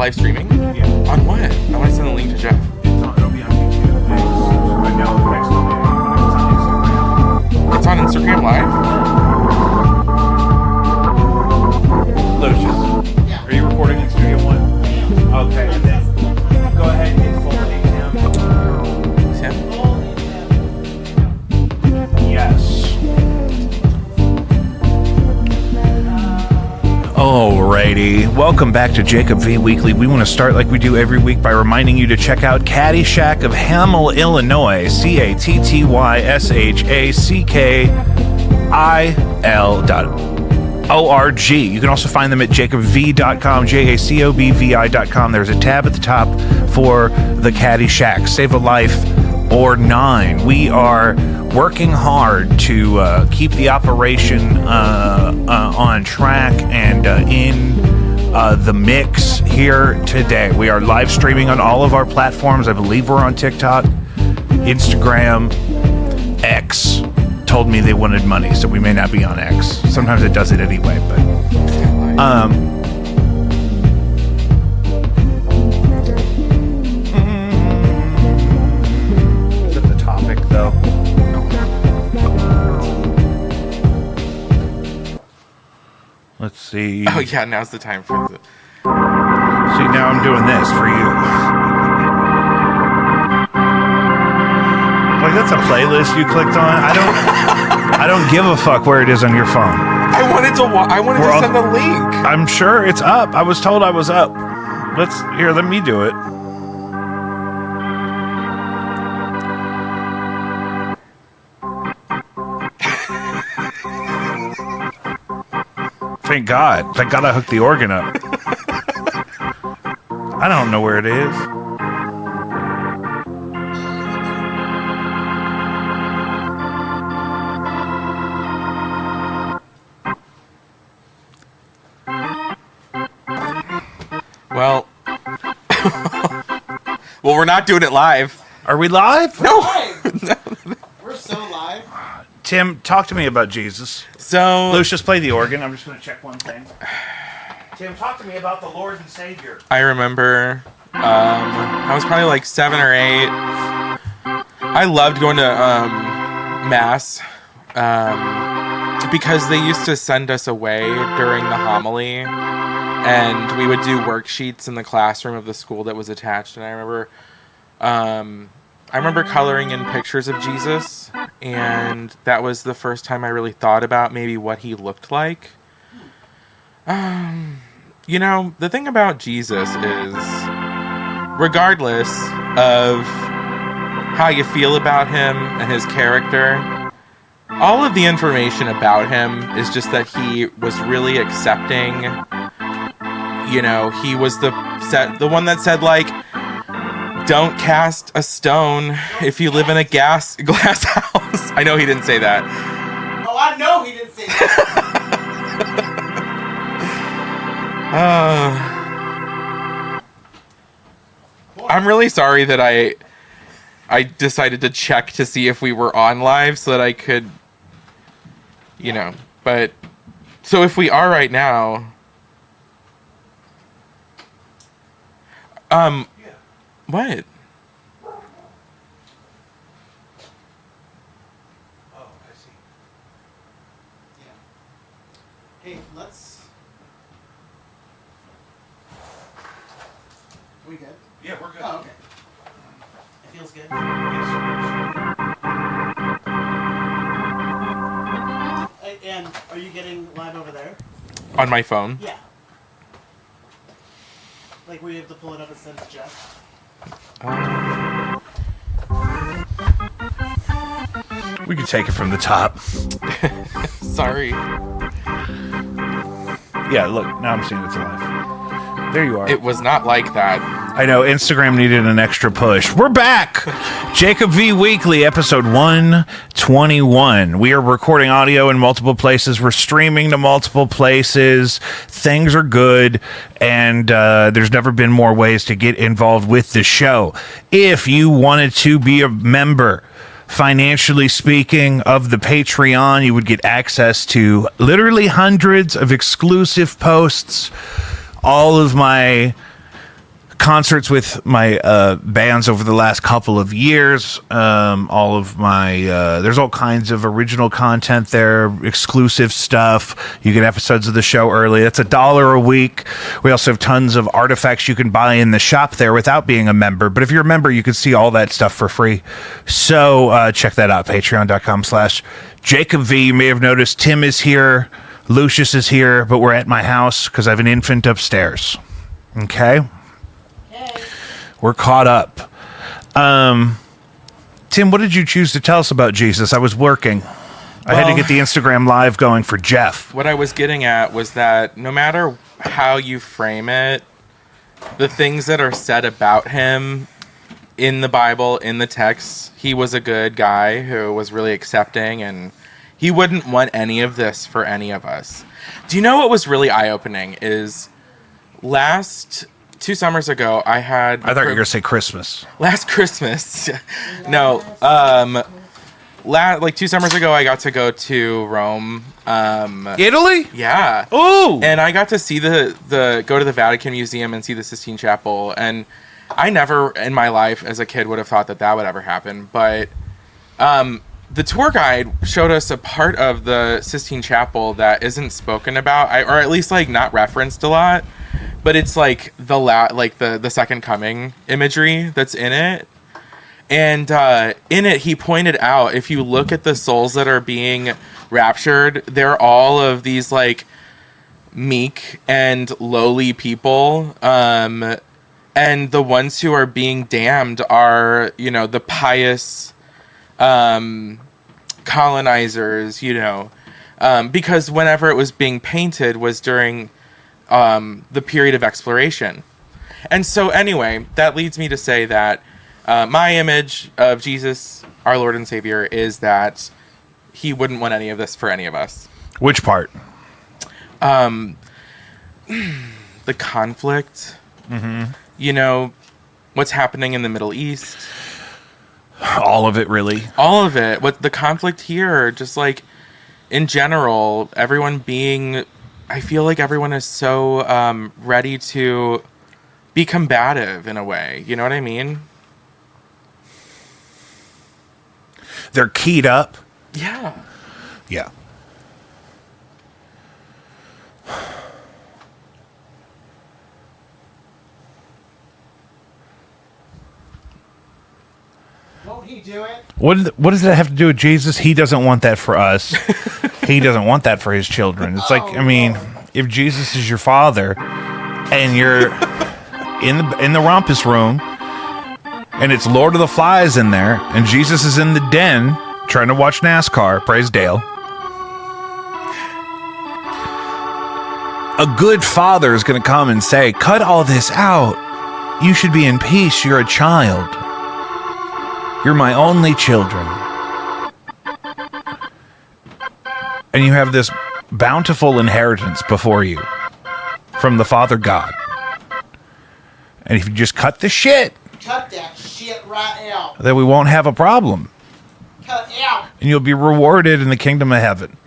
live streaming? Yeah. On what? I want to send the link to Jeff. It'll be on YouTube. Right now, next Monday, It's on Instagram Live? Lucius, are you recording in Studio One? Okay, and then go ahead and hit forward him. Tim? Yes. Alrighty, welcome back to Jacob V Weekly. We want to start like we do every week by reminding you to check out Caddyshack of Hamel, Illinois, CATTYSHACKIL.org. You can also find them at jacobv.com, JACOBVI.com. There's a tab at the top for the Caddyshack. Save a life or 9. We are working hard to keep the operation on track and in the mix here today. We are live streaming on all of our platforms. I believe we're on TikTok, Instagram, X. Told me they wanted money, so we may not be on X. Sometimes it does it anyway, but is it the topic though? Let's see. Oh, yeah, now's the time for the... See, now I'm doing this for you. Like, that's a playlist you clicked on. I don't give a fuck where it is on your phone. I wanted to send the link. I'm sure it's up. I was told I was up. Let me do it. Thank God. Thank God I hooked the organ up. I don't know where it is. Well, we're not doing it live. Are we live? No. We're so live. Tim, talk to me about Jesus. So, Lucius, play the organ. I'm just going to check one thing. Tim, talk to me about the Lord and Savior. I remember I was probably like 7 or 8. I loved going to Mass because they used to send us away during the homily, and we would do worksheets in the classroom of the school that was attached. And I remember coloring in pictures of Jesus, and that was the first time I really thought about maybe what he looked like. You know, the thing about Jesus is, regardless of how you feel about him and his character, all of the information about him is just that he was really accepting. You know, he was the one that said, like, don't cast a stone if you live in a glass house. I know he didn't say that. Oh, I know he didn't say that. I'm really sorry that I decided to check to see if we were on live so that I could, you know, but so if we are right now, what? Oh, I see. Yeah. Hey, let's. We good? Yeah, we're good. Oh, okay. It feels good. And are you getting live over there? On my phone? Yeah. Like, were you able to pull it up and send it to Jeff? We could take it from the top. Sorry. Yeah, look, now I'm seeing it's alive. There you are. It was not like that. I know, Instagram needed an extra push. We're back! Jacob V Weekly, episode 121. We are recording audio in multiple places. We're streaming to multiple places. Things are good, and there's never been more ways to get involved with the show. If you wanted to be a member, financially speaking, of the Patreon, you would get access to literally hundreds of exclusive posts, all of my concerts with my bands over the last couple of years. All of my there's all kinds of original content there, exclusive stuff. You get episodes of the show early. That's $1 a week. We also have tons of artifacts you can buy in the shop there without being a member. But if you're a member, you can see all that stuff for free. So check that out, patreon.com/Jacob V. You may have noticed Tim is here, Lucius is here, but we're at my house because I have an infant upstairs. Okay? We're caught up. Tim, what did you choose to tell us about Jesus? I was working. I had to get the Instagram live going for Jeff. What I was getting at was that no matter how you frame it, the things that are said about him in the Bible, in the text, he was a good guy who was really accepting, and he wouldn't want any of this for any of us. Do you know what was really eye-opening is last 2 summers ago, I thought you were going to say Christmas. Last Christmas. No. Like 2 summers ago, I got to go to Rome. Italy? Yeah. Ooh. And I got to see go to the Vatican Museum and see the Sistine Chapel. And I never in my life as a kid would have thought that would ever happen. But the tour guide showed us a part of the Sistine Chapel that isn't spoken about, or at least like not referenced a lot. But it's like the Second Coming imagery that's in it. And in it, he pointed out, if you look at the souls that are being raptured, they're all of these like meek and lowly people. And the ones who are being damned are, the pious colonizers, because whenever it was being painted was during the period of exploration. And so anyway, that leads me to say that my image of Jesus, our Lord and Savior, is that he wouldn't want any of this for any of us. Which part? The conflict. Mm-hmm. What's happening in the Middle East. All of it, really. All of it. What the conflict here, just like in general, I feel like everyone is so ready to be combative in a way. You know what I mean? They're keyed up. Yeah. Yeah. Won't he do it? What does that have to do with Jesus? He doesn't want that for us. He doesn't want that for his children. It's if Jesus is your father and you're in the rumpus room and it's Lord of the Flies in there and Jesus is in the den trying to watch NASCAR, praise Dale. A good father is going to come and say, cut all this out. You should be in peace. You're a child. You're my only children. And you have this bountiful inheritance before you from the Father God. And if you just cut the shit, cut that shit right out. then we won't have a problem. Cut it out. And you'll be rewarded in the kingdom of heaven.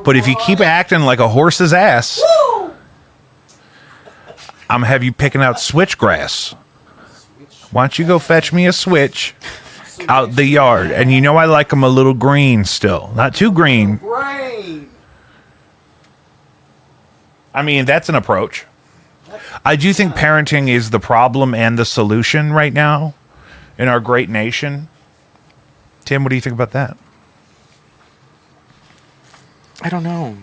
But if you keep acting like a horse's ass, Woo! I'm going to have you picking out switchgrass. Why don't you go fetch me a switch out the yard? And I like them a little green still. Not too green. Brain. I mean, that's an approach. I do think parenting is the problem and the solution right now in our great nation. Tim, what do you think about that? I don't know.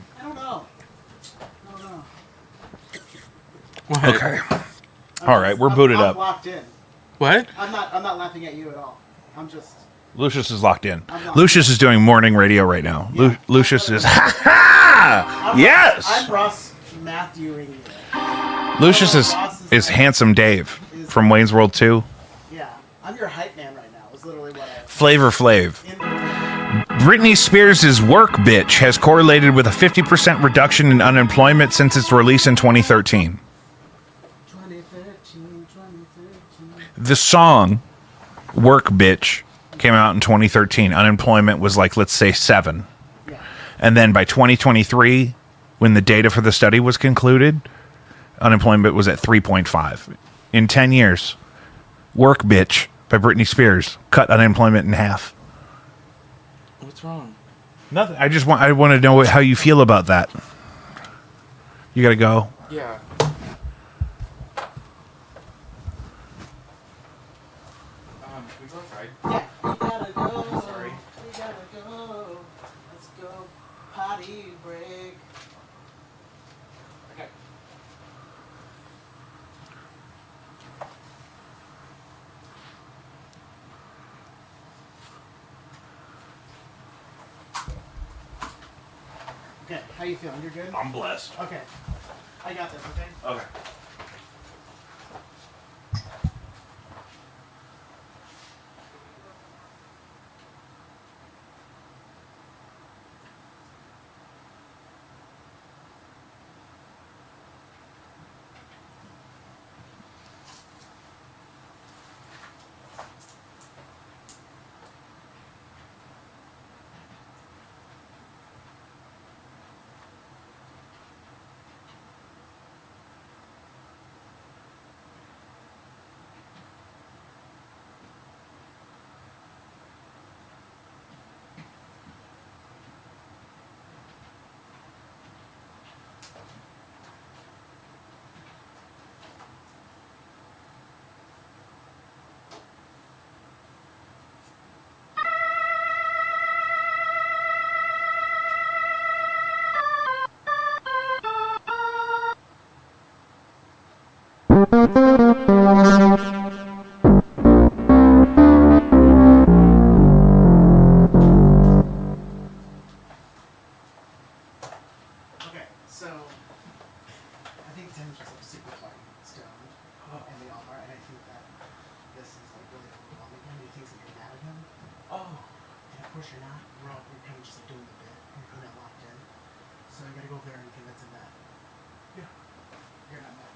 What? Okay. All right, we're booted I'm up. locked in. What? I'm not laughing at you at all. I'm just. Lucius is locked in. Lucius is doing morning radio right now. Yeah. Lucius is, ha ha! Yes! I'm Ross Matthewing you. Lucius is Handsome Dave from Wayne's World 2. Yeah. I'm your hype man right now. Is literally what I. Flavor Flav. Britney Spears' Work Bitch has correlated with a 50% reduction in unemployment since its release in 2013. 2013. The song Work Bitch came out in 2013. Unemployment was let's say 7. Yeah. And then by 2023, when the data for the study was concluded, unemployment was at 3.5. in 10 years. Work Bitch by Britney Spears. Cut unemployment in half. What's wrong? Nothing. I want to know how you feel about that. You got to go. Yeah. Can we go outside? Yeah, we gotta go. Sorry. We gotta go. Let's go. Potty break. Okay. Okay, how you feeling? You're good? I'm blessed. Okay. I got this, okay? Okay. Okay, so I think Tim's just like super fucking stoned, and they all are, and I think that this is like really overwhelming him. He thinks that you're mad at him, Oh. and of course you're not. We're kind of just like doing the bit, and you're not locked in. So you gotta go over there and convince him that you're not mad.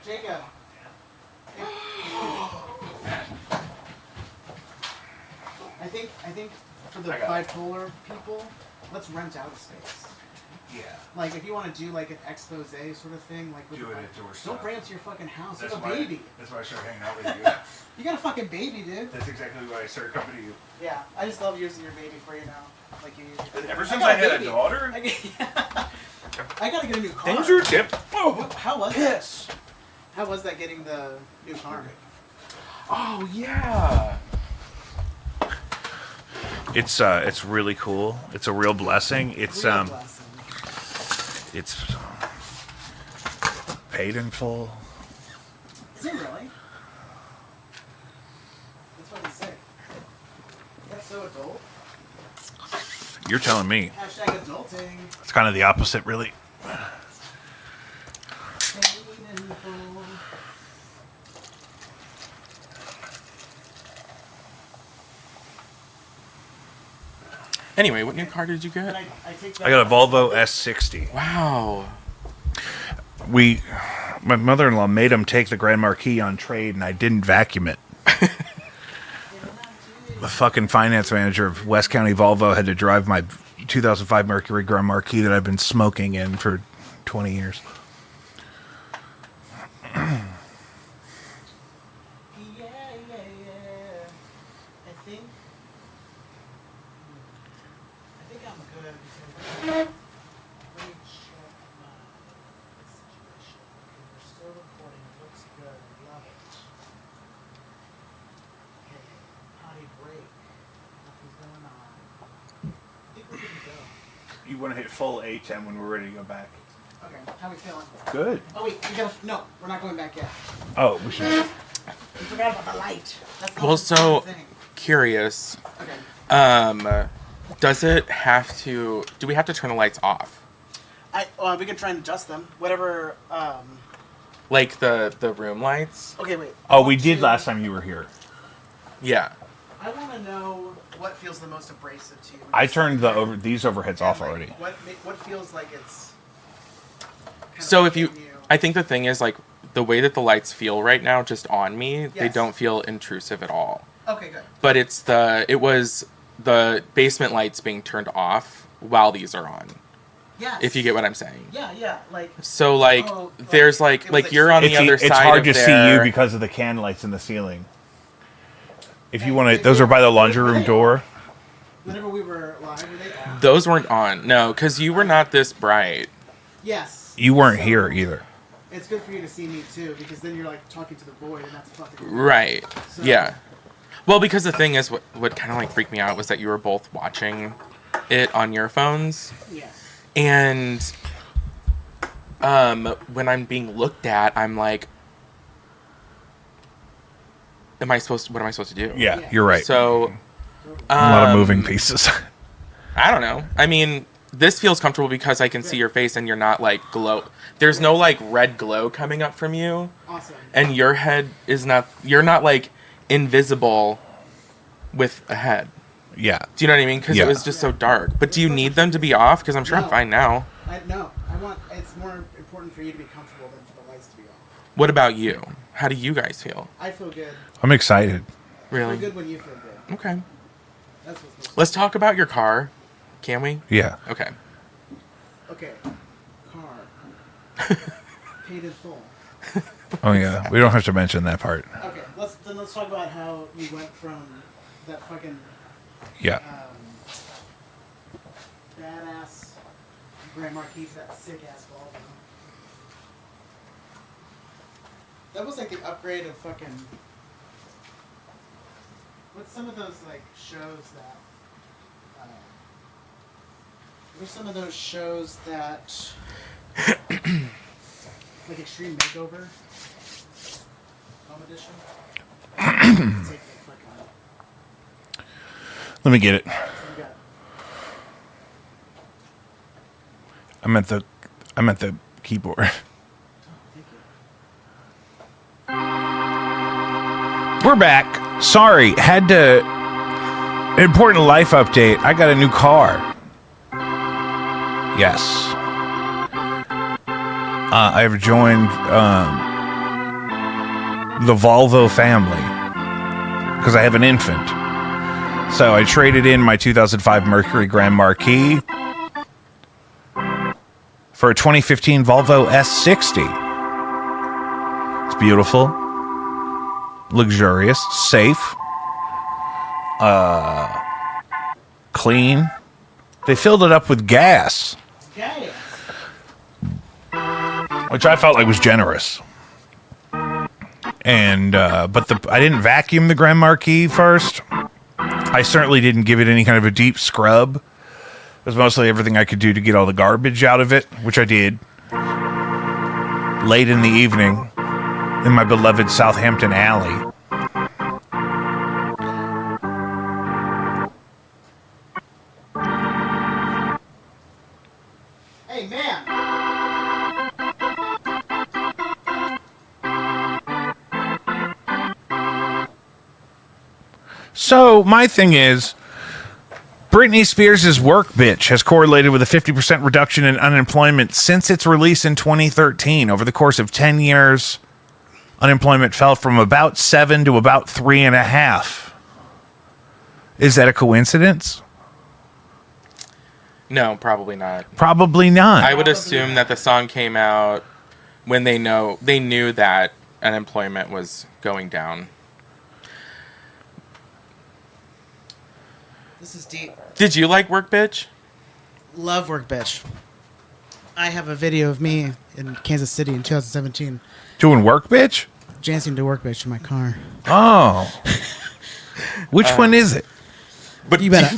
Jacob. I think for the bipolar people, let's rent out a space. Yeah. Like if you want to do like an expose sort of thing, like with Do it at door don't stuff. bring it to your fucking house. You That's have a why, baby. that's why I started hanging out with you. You got a fucking baby, dude. That's exactly why I started coming to you. Yeah, I just love using your baby for you now. Like you. Ever since got I had baby. a daughter, I gotta get a new car. things are dipped. Oh, How was piss. that? How was that getting the new car? Oh yeah. It's really cool. It's a real blessing. It's Real blessing. it's paid in full. Is it really? That's fucking sick. That's so adult. You're telling me. Hashtag adulting. It's kind of the opposite, really. Anyway, what new car did you get? I take I got a Volvo S60. Wow. My mother-in-law made him take the Grand Marquis on trade, and I didn't vacuum it. The fucking finance manager of West County Volvo had to drive my 2005 Mercury Grand Marquis that I've been smoking in for 20 years. I think I'm good because let me check my situation. Okay, we're still recording. It looks good. I love it. Okay, potty break. Nothing's going on. I think we're good to go. You want to hit full A10 when we're ready to go back? Okay, how we feeling? Good. Oh wait, no, we're not going back yet. Oh, we should. We forgot about the light. That's the Well, most so important thing. curious. Okay. Does it have to? Do we have to turn the lights off? We can try and adjust them. Whatever. Like the room lights? Okay, wait. Oh, we did last time you were here. Yeah. I want to know what feels the most abrasive to you. I turned these overheads off Like, already. What feels like it's. So if you, I think the thing is like the way that the lights feel right now, just on me, they Yes. don't feel intrusive at all. Okay, good. But it was the basement lights being turned off while these are on. Yes. If you get what I'm saying. Yeah, like. So like Oh, there's like, like it was like you're on the other side. It's hard to of see there. you because of the can lights in the ceiling. If you want to, those are by the laundry room door. Whenever we were live, were they on? Those weren't on. No, because you were not this bright. Yes. You weren't So, here either. It's good for you to see me too, because then you're like talking to the void, and that's fucking. Right. So- Yeah. Well, because the thing is, what kind of like freaked me out was that you were both watching it on your phones, Yes. and when I'm being looked at, I'm like, what am I supposed to do? Yeah, Yeah. you're right. So, a lot of um, moving pieces. I don't know. I mean, this feels comfortable because I can see your face and you're not like glow. There's no like red glow coming up from you, Awesome. and your head is not. You're not like invisible with a head. Yeah. Do you know what I mean? Because Yeah. it was just so dark. But do you need them to be off? Because I'm sure No. I'm fine now. No, it's more important for you to be comfortable than for the lights to be off. What about you? How do you guys feel? I feel good. I'm excited. Feel Really? good when you feel good. Okay. That's what's most. Let's talk about your car. Can we? Yeah. Okay. Okay. Car. Paid in full. Oh yeah. We don't have to mention that part. Okay, let's talk about how you went from that fucking Yeah. badass Grand Marquis to that sick ass Volvo. That was like the upgrade of fucking. What's some of those like shows that? What's some of those shows that? Like Extreme Makeover. Home edition. Take that fucking. Let me get it. What you got? I'm at the keyboard. Thank you. We're back. Sorry, had to. An important life update. I got a new car. Yes. I've joined the Volvo family because I have an infant. So I traded in my 2005 Mercury Grand Marquis for a 2015 Volvo S60. It's beautiful, luxurious, safe, clean. They filled it up with gas, Okay. which I felt like was generous. And but I didn't vacuum the Grand Marquis first. I certainly didn't give it any kind of a deep scrub. It was mostly everything I could do to get all the garbage out of it, which I did. Late in the evening, in my beloved Southampton alley. Hey, man. So my thing is, Britney Spears' Work Bitch has correlated with a 50% reduction in unemployment since its release in 2013. Over the course of 10 years, unemployment fell from about 7 to about 3.5. Is that a coincidence? No, probably not. Probably not. I would assume that the song came out when they knew that unemployment was going down. This is deep. Did you like Work Bitch? Love Work Bitch. I have a video of me in Kansas City in 2017 Doing Work Bitch? dancing to Work Bitch in my car. Oh. Which one is it? But You better.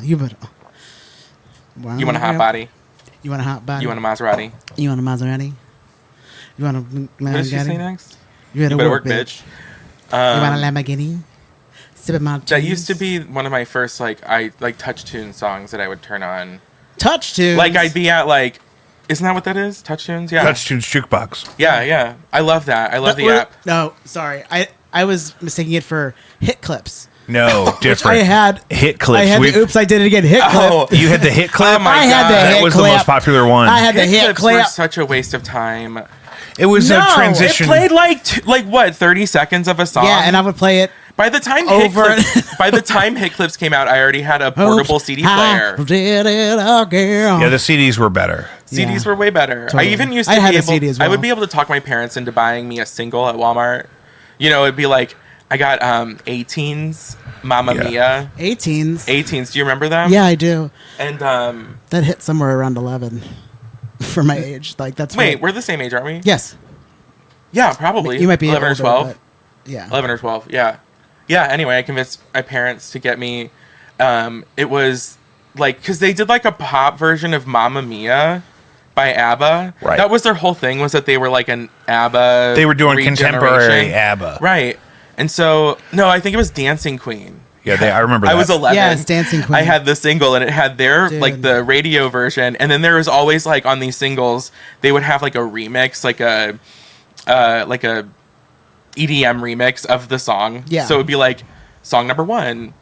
You better. You want a hot body? You want a hot body? You want a Maserati? You want a Maserati? You want a What did she say Lamborghini? next? You better You better work, work, bitch. bitch. You want a Lamborghini? Sipping my That used to be one of my first touch tune songs that I would turn on. touch tunes. Like I'd be at isn't that what that is? Touch tunes? Yeah. Touch Tunes Jukebox. Yeah. I love that. I love the app. No, sorry. I was mistaking it for hit clips. No, different. I had hit clips. I had the oops, I did it again hit clip. Oh, You had the hit clip? Oh my I had God. the That hit was clip. the most popular one. I had the hit clips clip. were such a waste of time. It was No, a it transition. It played what, 30 seconds of a song? Yeah, and I would play it by the time over- by the time hit clips came out, I already had a portable Oops, CD player. I did it again. Yeah, the CDs were better. CDs Yeah. were way better. Totally. I even used to I had be a able. CD as I would well. be able to talk my parents into buying me a single at Walmart. You know, it'd be like I got 18s, Mamma Yeah. Mia. 18s. 18s. Do you remember them? Yeah, I do. And That hit somewhere around 11 for my age. Like that's wait, what- we're the same age, aren't we? Yes. Yeah, probably. You might be 11 older, or 12. but yeah. 11 or 12. Yeah. Yeah. Anyway, I convinced my parents to get me. It was because they did a pop version of Mamma Mia by ABBA. Right. That was their whole thing, was that they were like an ABBA. They were doing contemporary regeneration. ABBA. Right. And so, no, I think it was Dancing Queen. Yeah, I remember that. I was 11. Yeah, it's Dancing Queen. I had the single, and it had their Dude. the radio version, and then there was always on these singles they would have a remix, like a EDM remix of the song. Yeah. So it would be song number 1,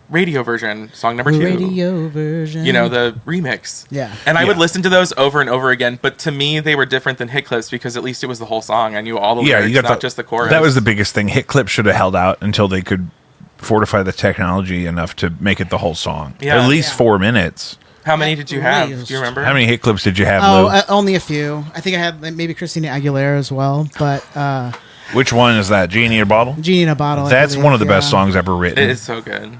radio version, song number 2, Radio version. you know, the remix. Yeah. And I would Yeah. listen to those over and over again, but to me they were different than hit clips because at least it was the whole song. I knew all the lyrics, you got not just the chorus. That was the biggest thing. Hit clips should have held out until they could fortify the technology enough to make it the whole song. Yeah. At least Yeah. 4 minutes. How many did you have? Please. Do you remember? How many hit clips did you have, Oh, Lou? only a few. I think I had maybe Christina Aguilera as well, but Which one is that? Genie in a Bottle? Genie in a Bottle. I That's believe, one of the best yeah. songs ever written. It is so good.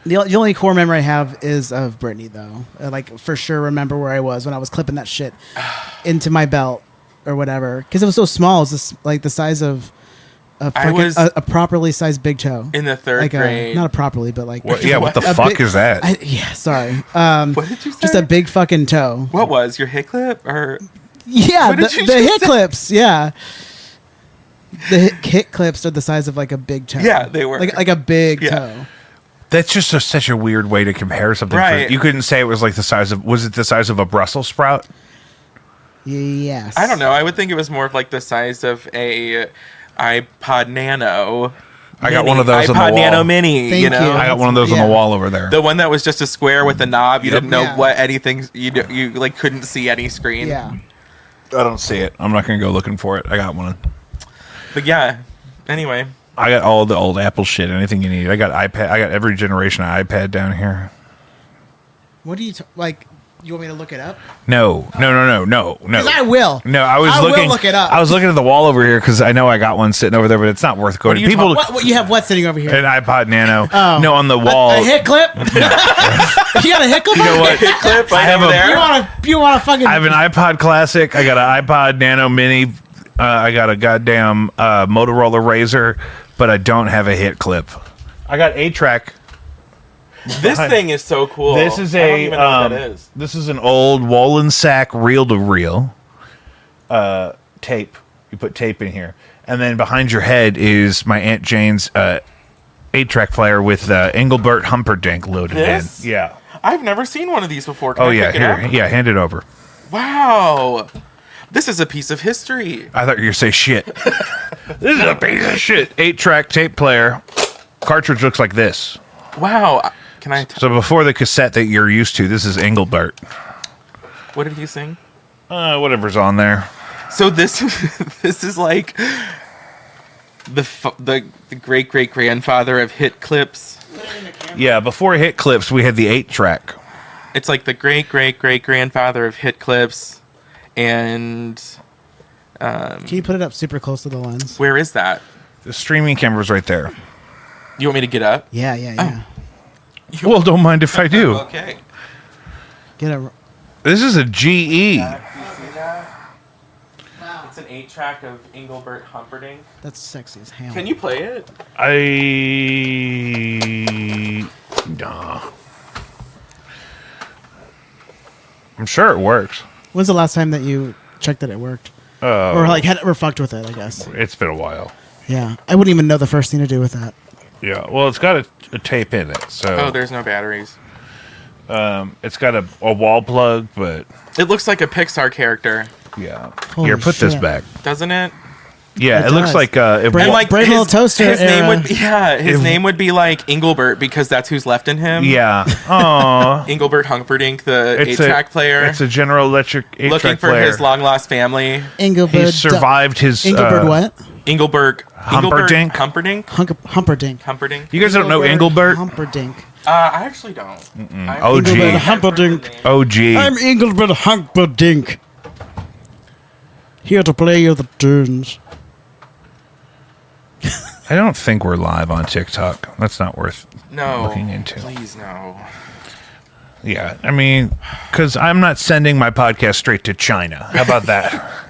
The only core memory I have is of Britney, though. For sure remember where I was when I was clipping that shit into my belt or whatever. Because it was so small. It was the size of I was- a properly sized big toe. In the third grade. Not a properly, but What the a fuck big- is that? Sorry. What did you say? Just a big fucking toe. What was your hit clip or? Yeah, What did you the just hit say? clips. Yeah. The hit clips are the size of a big toe. Yeah, they were. Like a big Yeah. toe. That's just such a weird way to compare something. Right. You couldn't say it was the size of... Was it the size of a Brussels sprout? Yes. I don't know. I would think it was more of the size of a iPod Nano. I got Mini. one of those on the iPod wall. Nano Mini. Thank you know, you. I got one of those on Yeah. the wall over there. the one that was just a square with a knob. You Yep. didn't know Yeah. what anything. You couldn't see any screen. Yeah. I don't see it. I'm not going to go looking for it. I got one. But yeah, anyway. I got all the old Apple shit. Anything you need. I got iPad. I got every generation of iPad down here. What do you like? You want me to look it up? No. Because I will. No, I was looking. Will look it up. I was looking at the wall over here because I know I got one sitting over there, but it's not worth going. People, what you have? What sitting over here? an iPod Nano. Oh. No, on the wall. A hit clip. You got a hit clip? You know what? Hit clip. I have a- there. You want to fucking? I have an iPod Classic. I got an iPod Nano Mini. I got a goddamn Motorola Razr, but I don't have a hit clip. I got 8-track. This thing is so cool. This is I don't even know what that is. This is an old Wollensack reel-to-reel tape. You put tape in here, and then behind your head is my Aunt Jane's 8-track player with Engelbert Humperdinck loaded This? in. Yeah. I've never seen one of these before. Can Oh I yeah. pick it Here. up? Yeah. Hand it over. Wow. This is a piece of history. I thought you were gonna say shit. This is a piece of shit. 8-track tape player. Cartridge looks like this. Wow. Can I? So before the cassette that you're used to, this is Engelbert. What did he sing? Whatever's on there. So this this is like the great great grandfather of hit clips. Yeah, before hit clips, we had the 8-track. It's like the great great great grandfather of hit clips, and Can you put it up super close to the lens? where is that? The streaming camera's right there. You want me to get up? Yeah. Well, don't mind if I do. Okay. Get a. This is a GE. You see that? It's an 8-track of Engelbert Humperdinck. That's sexy as hell. Can you play it? Nah. I'm sure it works. When's the last time that you checked that it worked, or like or fucked with it? I guess. It's been a while. Yeah, I wouldn't even know the first thing to do with that. Yeah. Well, it's got a tape in it, so Oh, there's no batteries. it's got a wall plug, but It looks like a Pixar character, yeah. Holy Here, put this shit. back. doesn't it? Yeah, It it looks does. like if Brave- And like Brave little toaster his name era. would be, his name would be like Engelbert because that's who's left in him. yeah. Aw. Engelbert Humperdinck, the It's 8-track player, It's a General Electric 8-track looking for player. his long lost family. Engelbert. He survived his. Engelbert what? Engelbert Humperdinck? Humperdinck. Humperdinck. Humperdinck. You guys don't know Engelbert? Humperdinck. I actually don't. OG. Engelbert Humperdinck. OG. I'm Engelbert Humperdinck. Here to play you the tunes. I don't think we're live on TikTok. That's not worth No, looking into. please no. Yeah, I mean, because I'm not sending my podcast straight to China. How about that?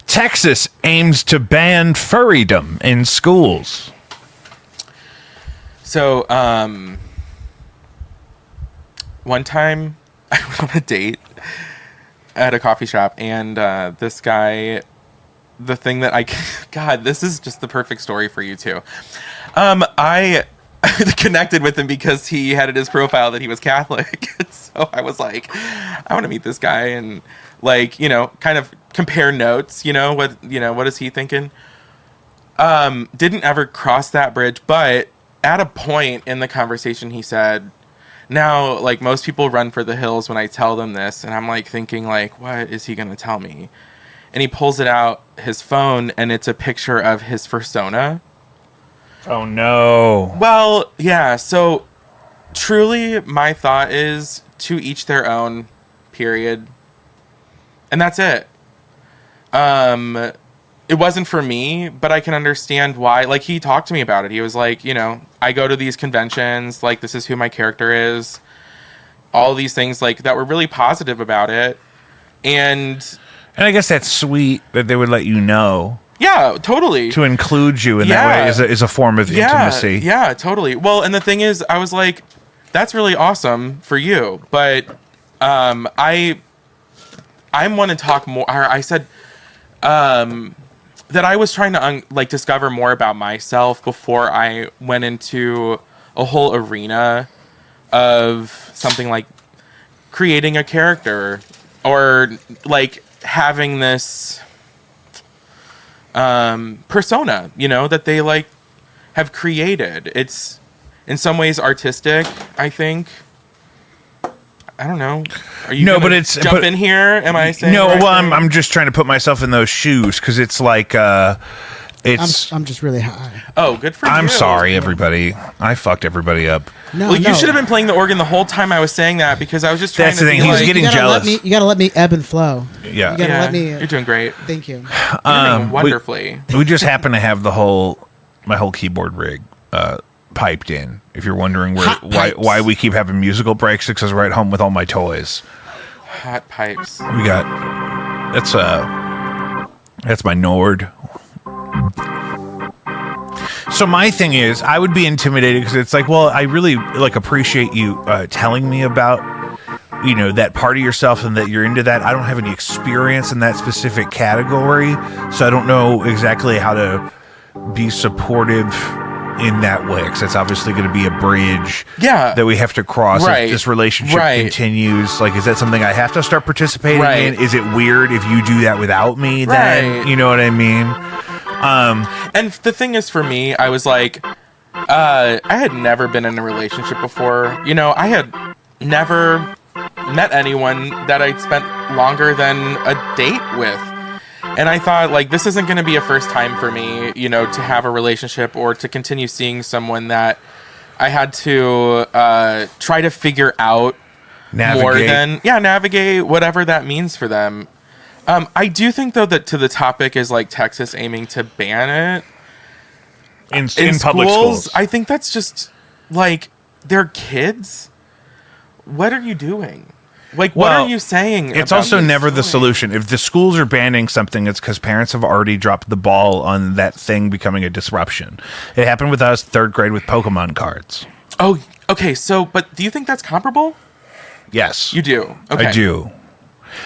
Texas aims to ban furrydom in schools. So, one time I went on a date at a coffee shop, and this guy, the thing that God, this is just the perfect story for you too. I connected with him because he had in his profile that he was Catholic. So I was like, I want to meet this guy and like, kind of compare notes, what is he thinking? Didn't ever cross that bridge, but at a point in the conversation he said, now, like, most people run for the hills when I tell them this, and I'm like thinking like, what is he going to tell me? And he pulls it out his phone, and it's a picture of his fursona. Oh, no. Well, yeah, so truly my thought is to each their own, period. And that's it. It wasn't for me, but I can understand why. Like, he talked to me about it. He was like, I go to these conventions, like, this is who my character is. All these things, like, that were really positive about it. And I guess that's sweet that they would let you know yeah, totally. to include you in that way is a form of intimacy. Yeah, totally. Well, and the thing is, I was like, that's really awesome for you. But I want to talk more. I said that I was trying to discover more about myself before I went into a whole arena of something like creating a character or like having this persona, that they like have created. It's in some ways artistic, I think. I don't know. Are you No, gonna but it's- jump but- in here? Am I saying No, the right well, thing? I'm just trying to put myself in those shoes because it's like it's. I'm just really high. Oh, good for you. I'm sorry, everybody. I fucked everybody up. No, Well, no. you should have been playing the organ the whole time I was saying that because I was just trying That's to the thing, be he's like, getting you gotta jealous. you gotta let me ebb and flow. Yeah. You gotta yeah, let me. you're doing great. Thank you. You're doing wonderfully. We just happen to have my whole keyboard rig piped in. If you're wondering Hot why pipes. we keep having musical breaks, it's because we're at home with all my toys. Hot pipes. We got that's my Nord. So my thing is, I would be intimidated because it's like, well, I really like appreciate you telling me about, that part of yourself and that you're into that. I don't have any experience in that specific category, so I don't know exactly how to be supportive in that way, because it's obviously going to be a bridge that we have to cross Right. if this relationship Right. continues. Like, is that something I have to start participating Right. in? Is it weird if you do that without me then? Right. You know what I mean? And the thing is, for me, I was like, I had never been in a relationship before. I had never met anyone that I'd spent longer than a date with. And I thought, like, this isn't going to be a first time for me, to have a relationship or to continue seeing someone that I had to try to figure out more than, navigate whatever that means for them. I do think, though, that to the topic is, like, Texas aiming to ban it In in public schools. I think that's just, like, they're kids. What are you doing? Like, what Well, are you saying? It's about also these never the toys? solution. If the schools are banning something, it's because parents have already dropped the ball on that thing becoming a disruption. It happened with us, 3rd grade, with Pokemon cards. Oh, okay. So, but do you think that's comparable? Yes. You do. Okay. I do.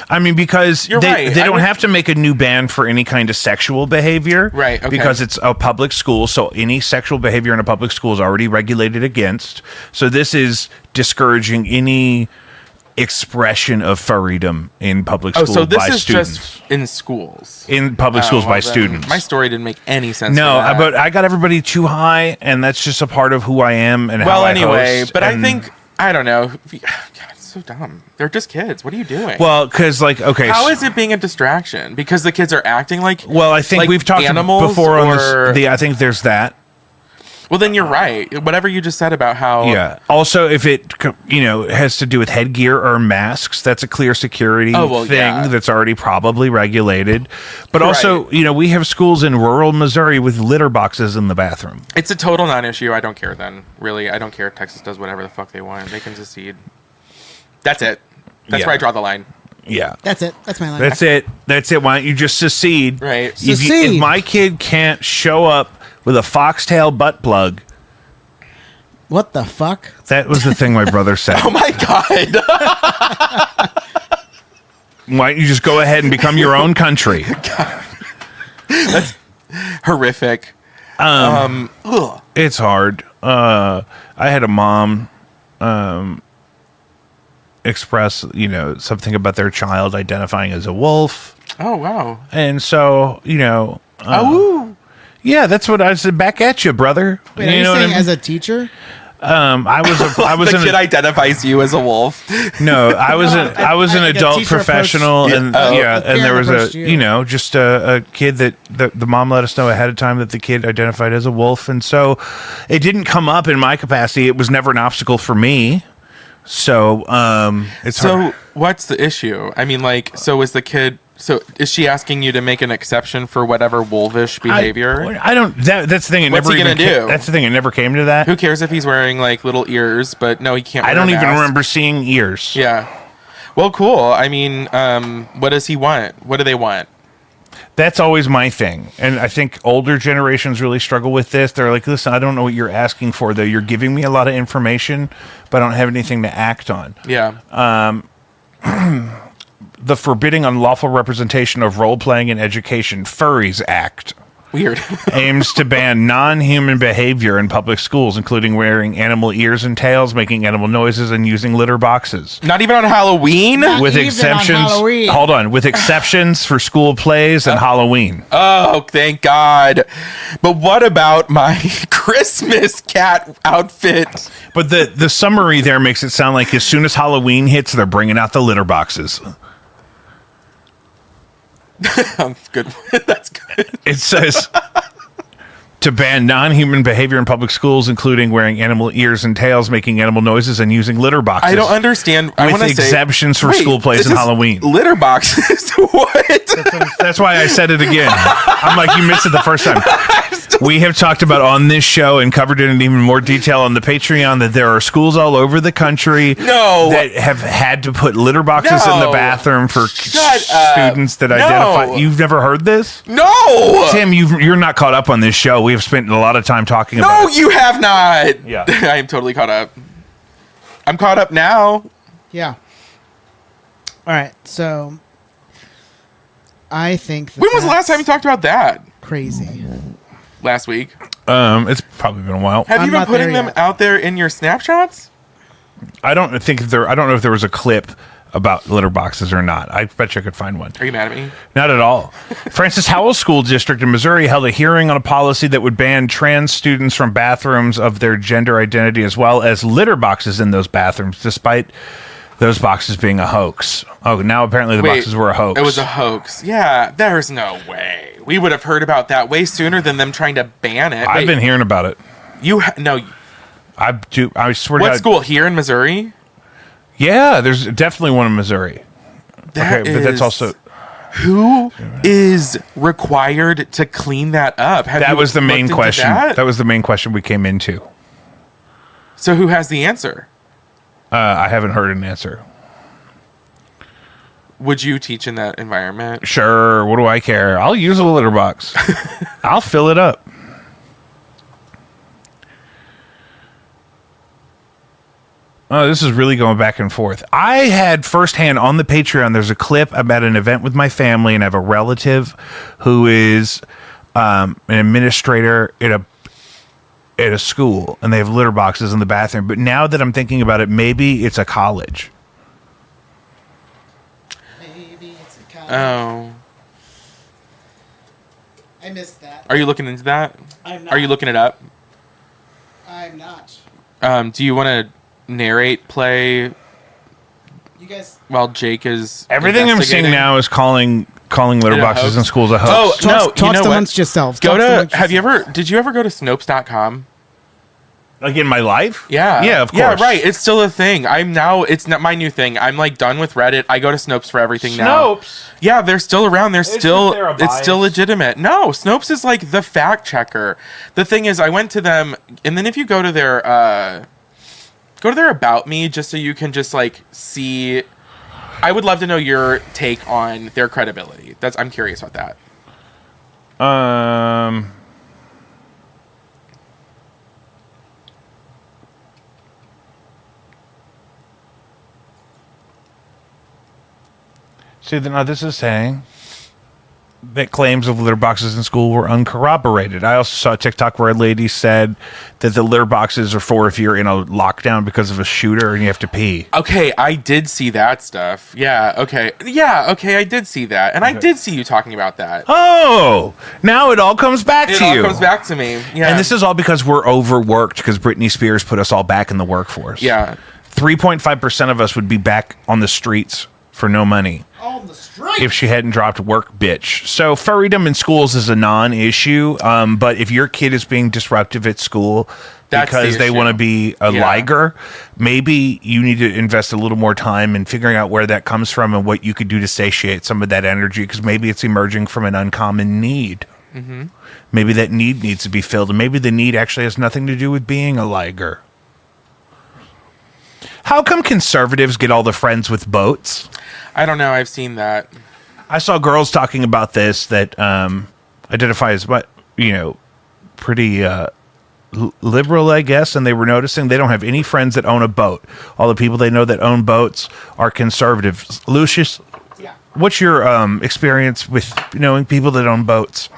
I mean, because You're right. they I don't would- have to make a new ban for any kind of sexual behavior. Right, okay. Because it's a public school, so any sexual behavior in a public school is already regulated against. So this is discouraging any expression of furrydom in public Oh, school so this by is students. just in schools. In public schools well, by then students. My story didn't make any sense. No, for that. but I got everybody too high, and that's just a part of who I am and how well, I anyway, host, but I and- think I don't know. God, it's so dumb. They're just kids. What are you doing? Well, because okay, how is it being a distraction? Because the kids are acting like well, I think like we've talked animals before on or- this. I think there's that. Well, then you're right. Whatever you just said about how Yeah. Also, if it has to do with headgear or masks, that's a clear security thing yeah. that's already probably regulated. But Right. also, we have schools in rural Missouri with litter boxes in the bathroom. it's a total non-issue. I don't care. Then really, I don't care. Texas does whatever the fuck they want. They can secede. That's it. That's Yeah. where I draw the line. Yeah. That's it. That's my line. That's it. That's it. Why don't you just secede? Right. If, Secede. if my kid can't show up with a foxtail butt plug, What the fuck? that was the thing my brother said. Oh my god. Why don't you just go ahead and become your own country? Horrific. Ugh. It's hard. I had a mom express, something about their child identifying as a wolf. Oh wow. And so, Oh. yeah, that's what I said back at you, brother. Wait, are you know what saying I mean? as a teacher? I was The an kid identifies you as a wolf. no, I was an like a adult teacher professional, approached- and Yeah. Oh. and there was Parent approached you. just a kid that the mom let us know ahead of time that the kid identified as a wolf, and so it didn't come up in my capacity. It was never an obstacle for me. So it's So hard. what's the issue? I mean, like, so is the kid? So is she asking you to make an exception for whatever wolfish behavior? I don't. That's the thing. It What's never he even gonna do? That's the thing. It never came to that. Who cares if he's wearing like little ears? But no, he can't. I wear don't a even mask. remember seeing ears. Yeah. Well, cool. I mean, what does he want? What do they want? That's always my thing. And I think older generations really struggle with this. They're like, listen, I don't know what you're asking for, though. You're giving me a lot of information, but I don't have anything to act on. Yeah. The Forbidding Unlawful Representation of Role-Playing in Education, Furries Act. Weird. aims to ban non-human behavior in public schools, including wearing animal ears and tails, making animal noises, and using litter boxes. Not even on Halloween? With even on exceptions, Halloween. hold on, with exceptions for school plays and Halloween. Oh, thank God. But what about my Christmas cat outfit? But the summary there makes it sound like as soon as Halloween hits, they're bringing out the litter boxes. Good. That's good. It says to ban non-human behavior in public schools, including wearing animal ears and tails, making animal noises, and using litter boxes. I don't understand. I With want to say exceptions for wait, school plays this and is Halloween. Litter boxes. What? That's why I said it again. I'm like, you missed it the first time. We have talked about on this show and covered it in even more detail on the Patreon that there are schools all over the country that have had to put litter boxes in the No. bathroom for Shut up. students that No. identify. You've never heard this? No. Tim, you're not caught up on this show. We have spent a lot of time talking about No, it. you have not. Yeah. I am totally caught up. I'm caught up now. Yeah. All right. So I think When was the last time you talked about that? crazy? Last week. It's probably been a while. Have I'm you been not putting there them yet. out there in your snapshots? I don't know if there was a clip about litter boxes or not. I bet you I could find one. Are you mad at me? Not at all. Francis Howell School District in Missouri held a hearing on a policy that would ban trans students from bathrooms of their gender identity as well as litter boxes in those bathrooms, despite those boxes being a hoax. Oh, now apparently the boxes were a hoax. It was a hoax. Yeah, there's no way. We would have heard about that way sooner than them trying to ban it. I've been hearing about it. No. I swear to What God. school? Here in Missouri? Yeah, there's definitely one in Missouri. That But that's is- also Who is required to clean that up? that was the main looked into question. that? That was the main question we came into. So who has the answer? I haven't heard an answer. Would you teach in that environment? Sure, what do I care? I'll use a litter box. I'll fill it up. Oh, this is really going back and forth. I had firsthand on the Patreon, there's a clip about an event with my family, and I have a relative who is an administrator at a school, and they have litter boxes in the bathroom. But now that I'm thinking about it, maybe it's a college. Maybe it's a college. Oh. I missed that. Are you looking into that? I'm not. Are you looking it up? I'm not. Do you want to narrate play You guys. while Jake is Everything I'm seeing investigating? now is calling litter It a boxes hoax? in schools a hoax. Oh, no, Talk you know what? amongst yourselves. Go Talk to. amongst Have you yourselves. did you ever go to Snopes.com? Like in my life? Yeah. Yeah, of course. Yeah, right. It's still a thing. It's not my new thing. I'm like done with Reddit. I go to Snopes for everything now. Snopes? Yeah, they're still around. It's still bias? legitimate. No, Snopes is like the fact checker. The thing is, I went to them, and then if you go to their About Me, just so you can just like see. I would love to know your take on their credibility. I'm curious about that. See, now this is saying that claims of litter boxes in school were uncorroborated. I also saw a TikTok where a lady said that the litter boxes are for if you're in a lockdown because of a shooter and you have to pee. Okay, I did see that stuff. Yeah, okay. Yeah, okay, I did see that. And I did see you talking about that. Oh, now it all comes back It to all you. comes back to me. Yeah. And this is all because we're overworked because Britney Spears put us all back in the workforce. Yeah. 3.5% of us would be back on the streets for no money On the street. if she hadn't dropped work, bitch. So furrydom in schools is a non-issue. But if your kid is being disruptive at school That's because the they issue. want to be a Yeah. liger, maybe you need to invest a little more time in figuring out where that comes from and what you could do to satiate some of that energy, because maybe it's emerging from an uncommon need. Mm-hmm. Maybe that need needs to be filled, and maybe the need actually has nothing to do with being a liger. How come conservatives get all the friends with boats? I don't know. I've seen that. I saw girls talking about this that identify as pretty liberal, I guess, and they were noticing they don't have any friends that own a boat. All the people they know that own boats are conservatives. Lucius, Yeah. what's your experience with knowing people that own boats?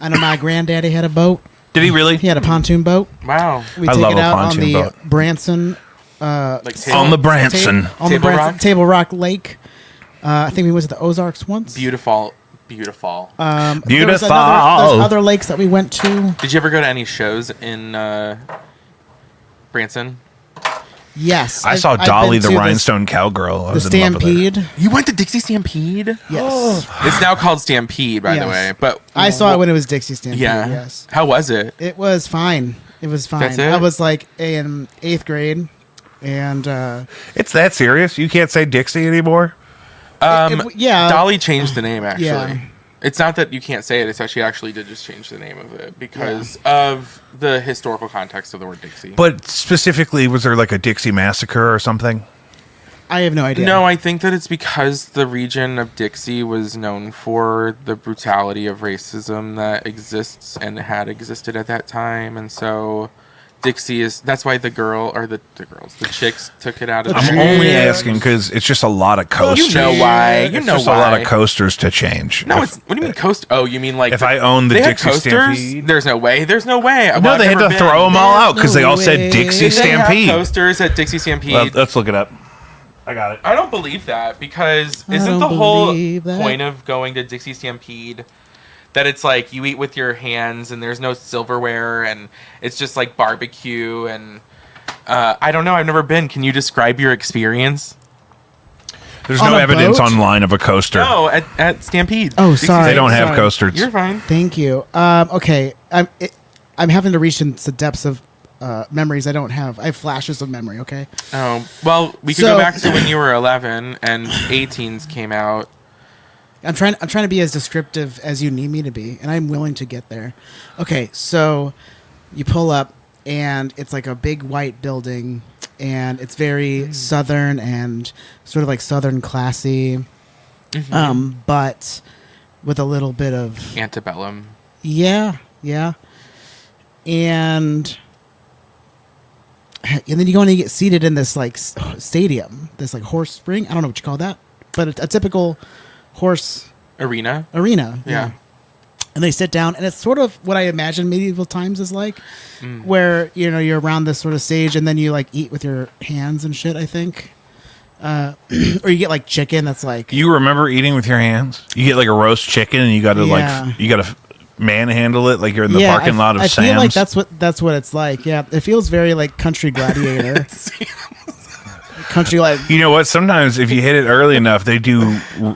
I know my granddaddy had a boat. Did he really? He had a pontoon boat. Wow. We I take love it a out on pontoon the boat. Branson. Like On the Branson. On the Table Branson Rock? Table Rock Lake. I think we went to the Ozarks once. Beautiful. There was Beautiful. there's other lakes that we went to. Did you ever go to any shows in Branson? Yes, I saw I've Dolly been the to Rhinestone Cowgirl. I The was in love with her. Stampede. You went to Dixie Stampede? Yes, It's now called Stampede, by the Yes. way. But I saw it when it was Dixie Stampede. Yeah. Yes, How was it? it was fine. It was fine. That's it? I was like in 8th grade, and It's that serious? You can't say Dixie anymore? yeah, Dolly changed the name, actually. Yeah. It's not that you can't say it. It's actually did just change the name of it because of the historical context of the word Dixie. But specifically, was there like a Dixie massacre or something? I have no idea. No, I think that it's because the region of Dixie was known for the brutality of racism that exists and had existed at that time. And so Dixie that's why the chicks took it out of I'm there. only asking because it's just a lot of coasters. You know why. You It's know just why. a lot of coasters to change. No, If- what do you mean coast? Oh, you mean like If I owned the they had Dixie coasters? Stampede? There's no way. There's no way. Well, No, I've they had never to throw been. them all out There's because they no all said way. Dixie Did they have Stampede. coasters at Dixie Stampede? Well, let's look it up. I got it. I don't believe that because I isn't don't the whole believe that. point of going to Dixie Stampede that it's like you eat with your hands and there's no silverware and it's just like barbecue and I don't know. I've never been. Can you describe your experience? There's On no a evidence boat? online of a coaster. No, at Stampede. Oh, Dixie sorry. They don't have Sorry. coasters. You're fine. Thank you. Okay, I'm having to reach into the depths of memories I don't have. I have flashes of memory. Okay. Oh, well, we could So- go back to when you were 11 and 18s came out. I'm trying to be as descriptive as you need me to be, and I'm willing to get there. Okay, so you pull up, and it's like a big white building, and it's very southern and sort of like southern classy, but with a little bit of Antebellum. yeah, and then you go and you get seated in this like stadium, this like horse ring. I don't know what you call that, but a typical horse Arena. arena. Yeah. And they sit down, and it's sort of what I imagine medieval times is like, where you're around this sort of stage, and then you like eat with your hands and shit. I think, or you get like chicken that's like You remember eating with your hands? You get like a roast chicken, and you got to Yeah. you got to manhandle it like you're in the parking lot of I Sam's. feel like that's what it's like. Yeah, it feels very like Country Gladiator. Country like You know what? Sometimes if you hit it early enough, they do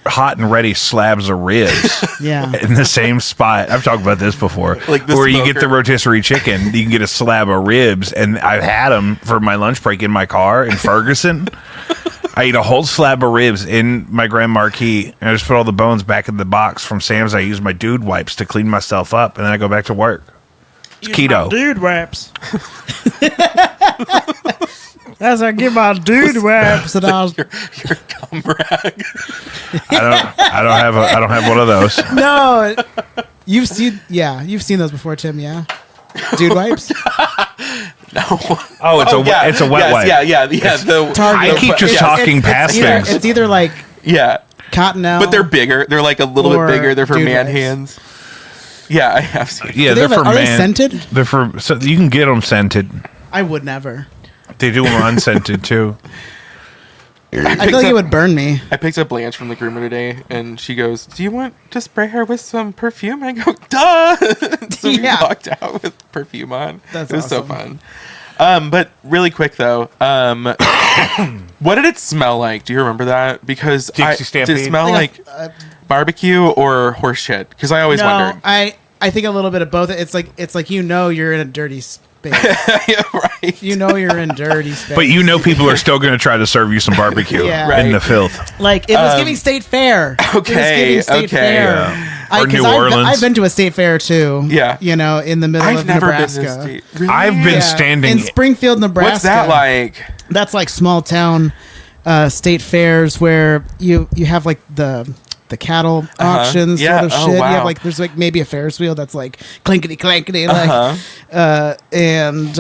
hot and ready slabs of ribs yeah. in the same spot. I've talked about this before. Like the where you get the smoker. rotisserie chicken, you can get a slab of ribs, and I've had them for my lunch break in my car in Ferguson. I eat a whole slab of ribs in my Grand Marquis, and I just put all the bones back in the box from Sam's. I use my dude wipes to clean myself up, and then I go back to work. It's keto. Dude wraps. As I get my dude wraps, and I was Your gum rag. I don't have one of those. no. You've seen those before, Tim. Yeah, dude wipes. No. Oh, it's a wet wipe. Yeah. The Target. I keep just Yes. talking past Yeah, things. it's either like Yeah. Cottonelle, But they're bigger. They're like a little Or bit bigger. They're for dude man wipes. hands. Yeah, I have seen. Yeah, Do they they're for are they man. scented? They're for so you can get them scented. I would never. They do them unscented too. I feel like it would burn me. I picked up Blanche from the groomer today, and she goes, "Do you want to spray her with some perfume?" I go, "Duh!" So we Yeah. walked out with perfume on. That's it was so awesome. fun. But really quick though, what did it smell like? Do you remember that? Because Dixie did Stampede? it smell like barbecue or horse shit? Because I always No, wondered. I think a little bit of both. It's like you're in a dirty space. Yeah, right. You're in dirty space. But people are still going to try to serve you some barbecue Yeah. in the Right. filth. like it was giving state fair. It was okay, giving state okay. fair. Or 'Cause New Orleans. I've been to a state fair too. Yeah. In the middle I've of never Nebraska. been to state. Really? I've been Yeah, standing. in Springfield, Nebraska. What's that like? That's like small town state fairs where you have like the cattle auctions Yeah. sort of Oh, shit. You wow. have like there's like maybe a Ferris wheel that's like clinkety clankety like and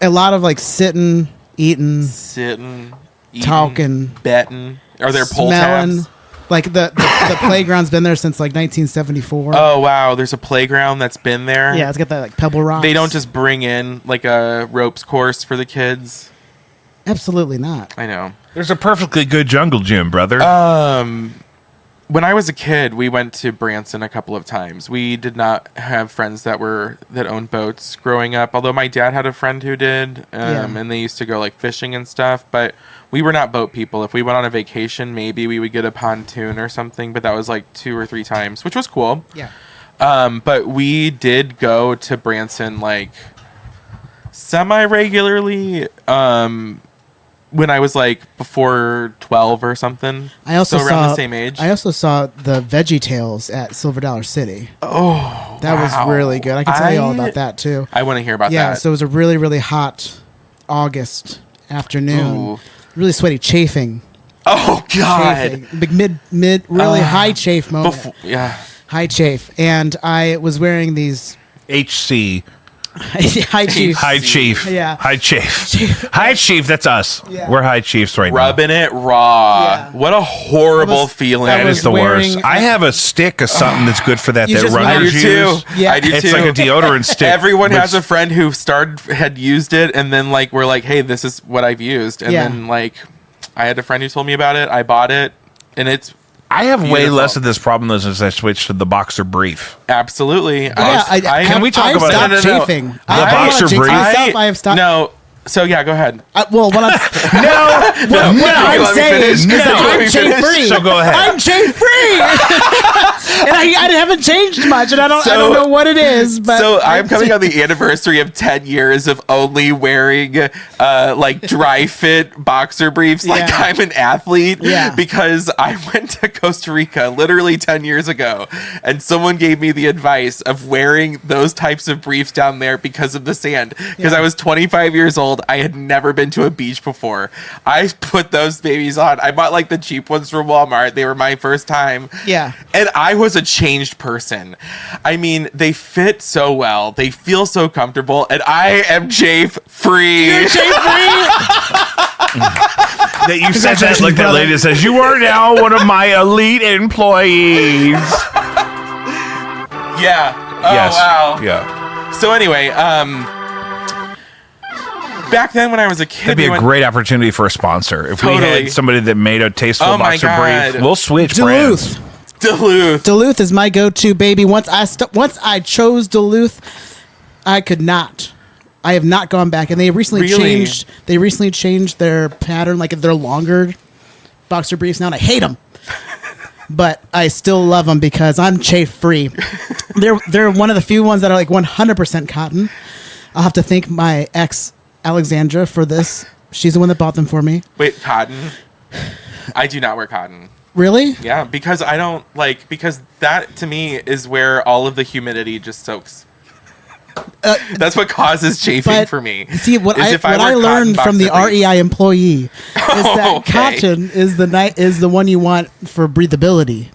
a lot of like sitting, eating, Sitting, eating, talking, betting. Are there poll smelling. tabs? Like the playground's been there since like 1974. Oh wow, there's a playground that's been there. Yeah, it's got that like pebble rocks. They don't just bring in like a ropes course for the kids. Absolutely not. I know. There's a perfectly good jungle gym, brother. When I was a kid, we went to Branson a couple of times. We did not have friends that owned boats growing up. Although my dad had a friend who did, and they used to go like fishing and stuff. But we were not boat people. If we went on a vacation, maybe we would get a pontoon or something. But that was like 2 or 3 times, which was cool. Yeah. But we did go to Branson like semi-regularly. When I was like before 12 or something. I also so around the same age. I also saw the Veggie Tales at Silver Dollar City. Oh, that was really good. I can tell you all about that too. I want to hear about that. Yeah, so it was a really, really hot August afternoon. Ooh. Really sweaty, chafing. Oh God! Chafing. Big mid, really high chafe moment. High chafe, and I was wearing these HC. High Chief. High Chief. Yeah. High Chief. High Chief, that's us. Yeah. We're High Chiefs right Rubbing it raw. Yeah. What a horrible feeling. now. That is the wearing- worst. I have a stick of something that's good for that You that just- I do runners too. use. Yeah. I do It's too. like a deodorant stick. Everyone but has a friend who had used it, and then like we're like, hey, this is what I've used, and Yeah. then like I had a friend who told me about it. I bought it, and it's I have way Beautiful. less of this problem than since I switched to the boxer brief. absolutely. Can we talk I've about stopped No. chafing. The I don't boxer wanna jinx brief? myself, I have stopped. No. So yeah, go ahead. Well, what I'm No, what I'm let me saying finish. is No, that let I'm me chafe finish. free. So go ahead. I'm chafe free, and I haven't changed much, and I don't know what it is. But So I'm coming on the anniversary of 10 years of only wearing like dry fit boxer briefs like Yeah. I'm an athlete Yeah. because I went to Costa Rica literally 10 years ago and someone gave me the advice of wearing those types of briefs down there because of the sand. Because Yeah. I was 25 years old. I had never been to a beach before. I put those babies on. I bought like the cheap ones from Walmart. They were my first time. Yeah. And I was a changed person. I mean, they fit so well. They feel so comfortable. And I am chafe free. You're chafe free. That you said that Congratulations, like that brother. lady says, you are now one of my elite employees. Yeah. Oh, yes. wow. Yeah. So anyway, back then when I was a kid, That'd be we a went- great opportunity for a sponsor. If we Totally. had somebody that made a tasteful Oh my boxer God. brief, we'll switch brands. Duluth. Duluth. Duluth is my go-to, baby. Once I chose Duluth, I could not. I have not gone back, and they recently Really? changed. They recently changed their pattern, like they're longer boxer briefs now, and I hate them. But I still love them because I'm chafe free. They're one of the few ones that are like 100% cotton. I'll have to thank my ex Alexandra for this. She's the one that bought them for me. Wait, cotton? I do not wear cotton. Really? Yeah, because I don't like, because that to me is where all of the humidity just soaks. That's what causes chafing But for me. see, what is I if I wear learned cotton from the boxer briefs. REI employee is that Okay. cotton is the one you want for breathability.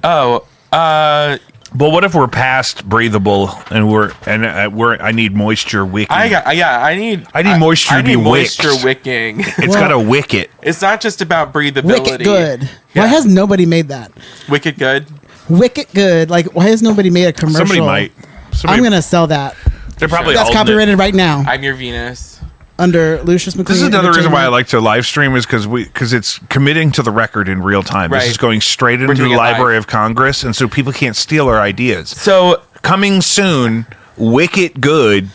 Oh, But what if we're past breathable and I need moisture wicking? I need moisture to be moisture wicked. wicking. It's got a wicket. It's not just about breathability. Wicked good. Yeah. Why has nobody made that? Wicked good. Wicked good. Like, why has nobody made a commercial? Somebody might. I'm gonna sell that. They're probably That's all copyrighted right now I'm your Venus. under Lucius McLean. This is another reason why I Entertainment. like to live stream is because it's committing to the record in real time. Right. This is going straight into doing the it Library live. of Congress, and so people can't steal our ideas. So Coming soon, Wicket Good,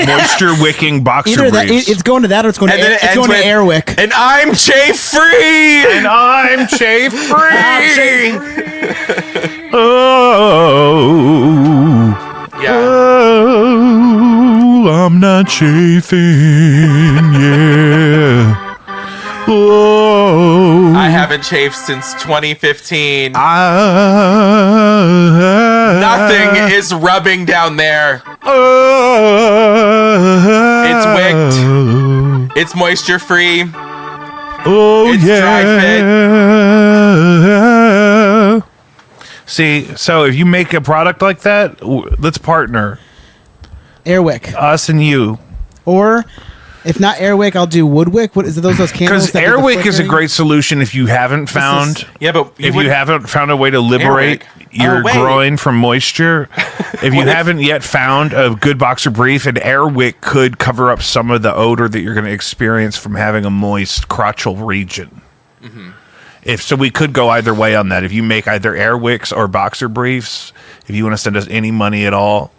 moisture wicking boxer Either that, briefs. it's going to that, or it's going to and then it it's ends going to with, Airwick. and I'm chafe free. and I'm chafe free. Oh, Yeah. oh, I'm not chafing. Yeah. Oh, I haven't chafed since 2015. Nothing Nothing is rubbing down there. It's wicked. It's moisture free. Oh, It's dry yeah. See, so if you make a product like that, let's partner. Airwick. Us and you. Or If not Airwick, I'll do Woodwick. What is it? Those candles? Because Airwick is a great solution if you haven't found. Yeah, but if you haven't found a way to liberate your groin from moisture, if you haven't yet found a good boxer brief, an Airwick could cover up some of the odor that you're going to experience from having a moist crotchal region. Mm-hmm. If so, we could go either way on that. If you make either Airwicks or boxer briefs, if you want to send us any money at all.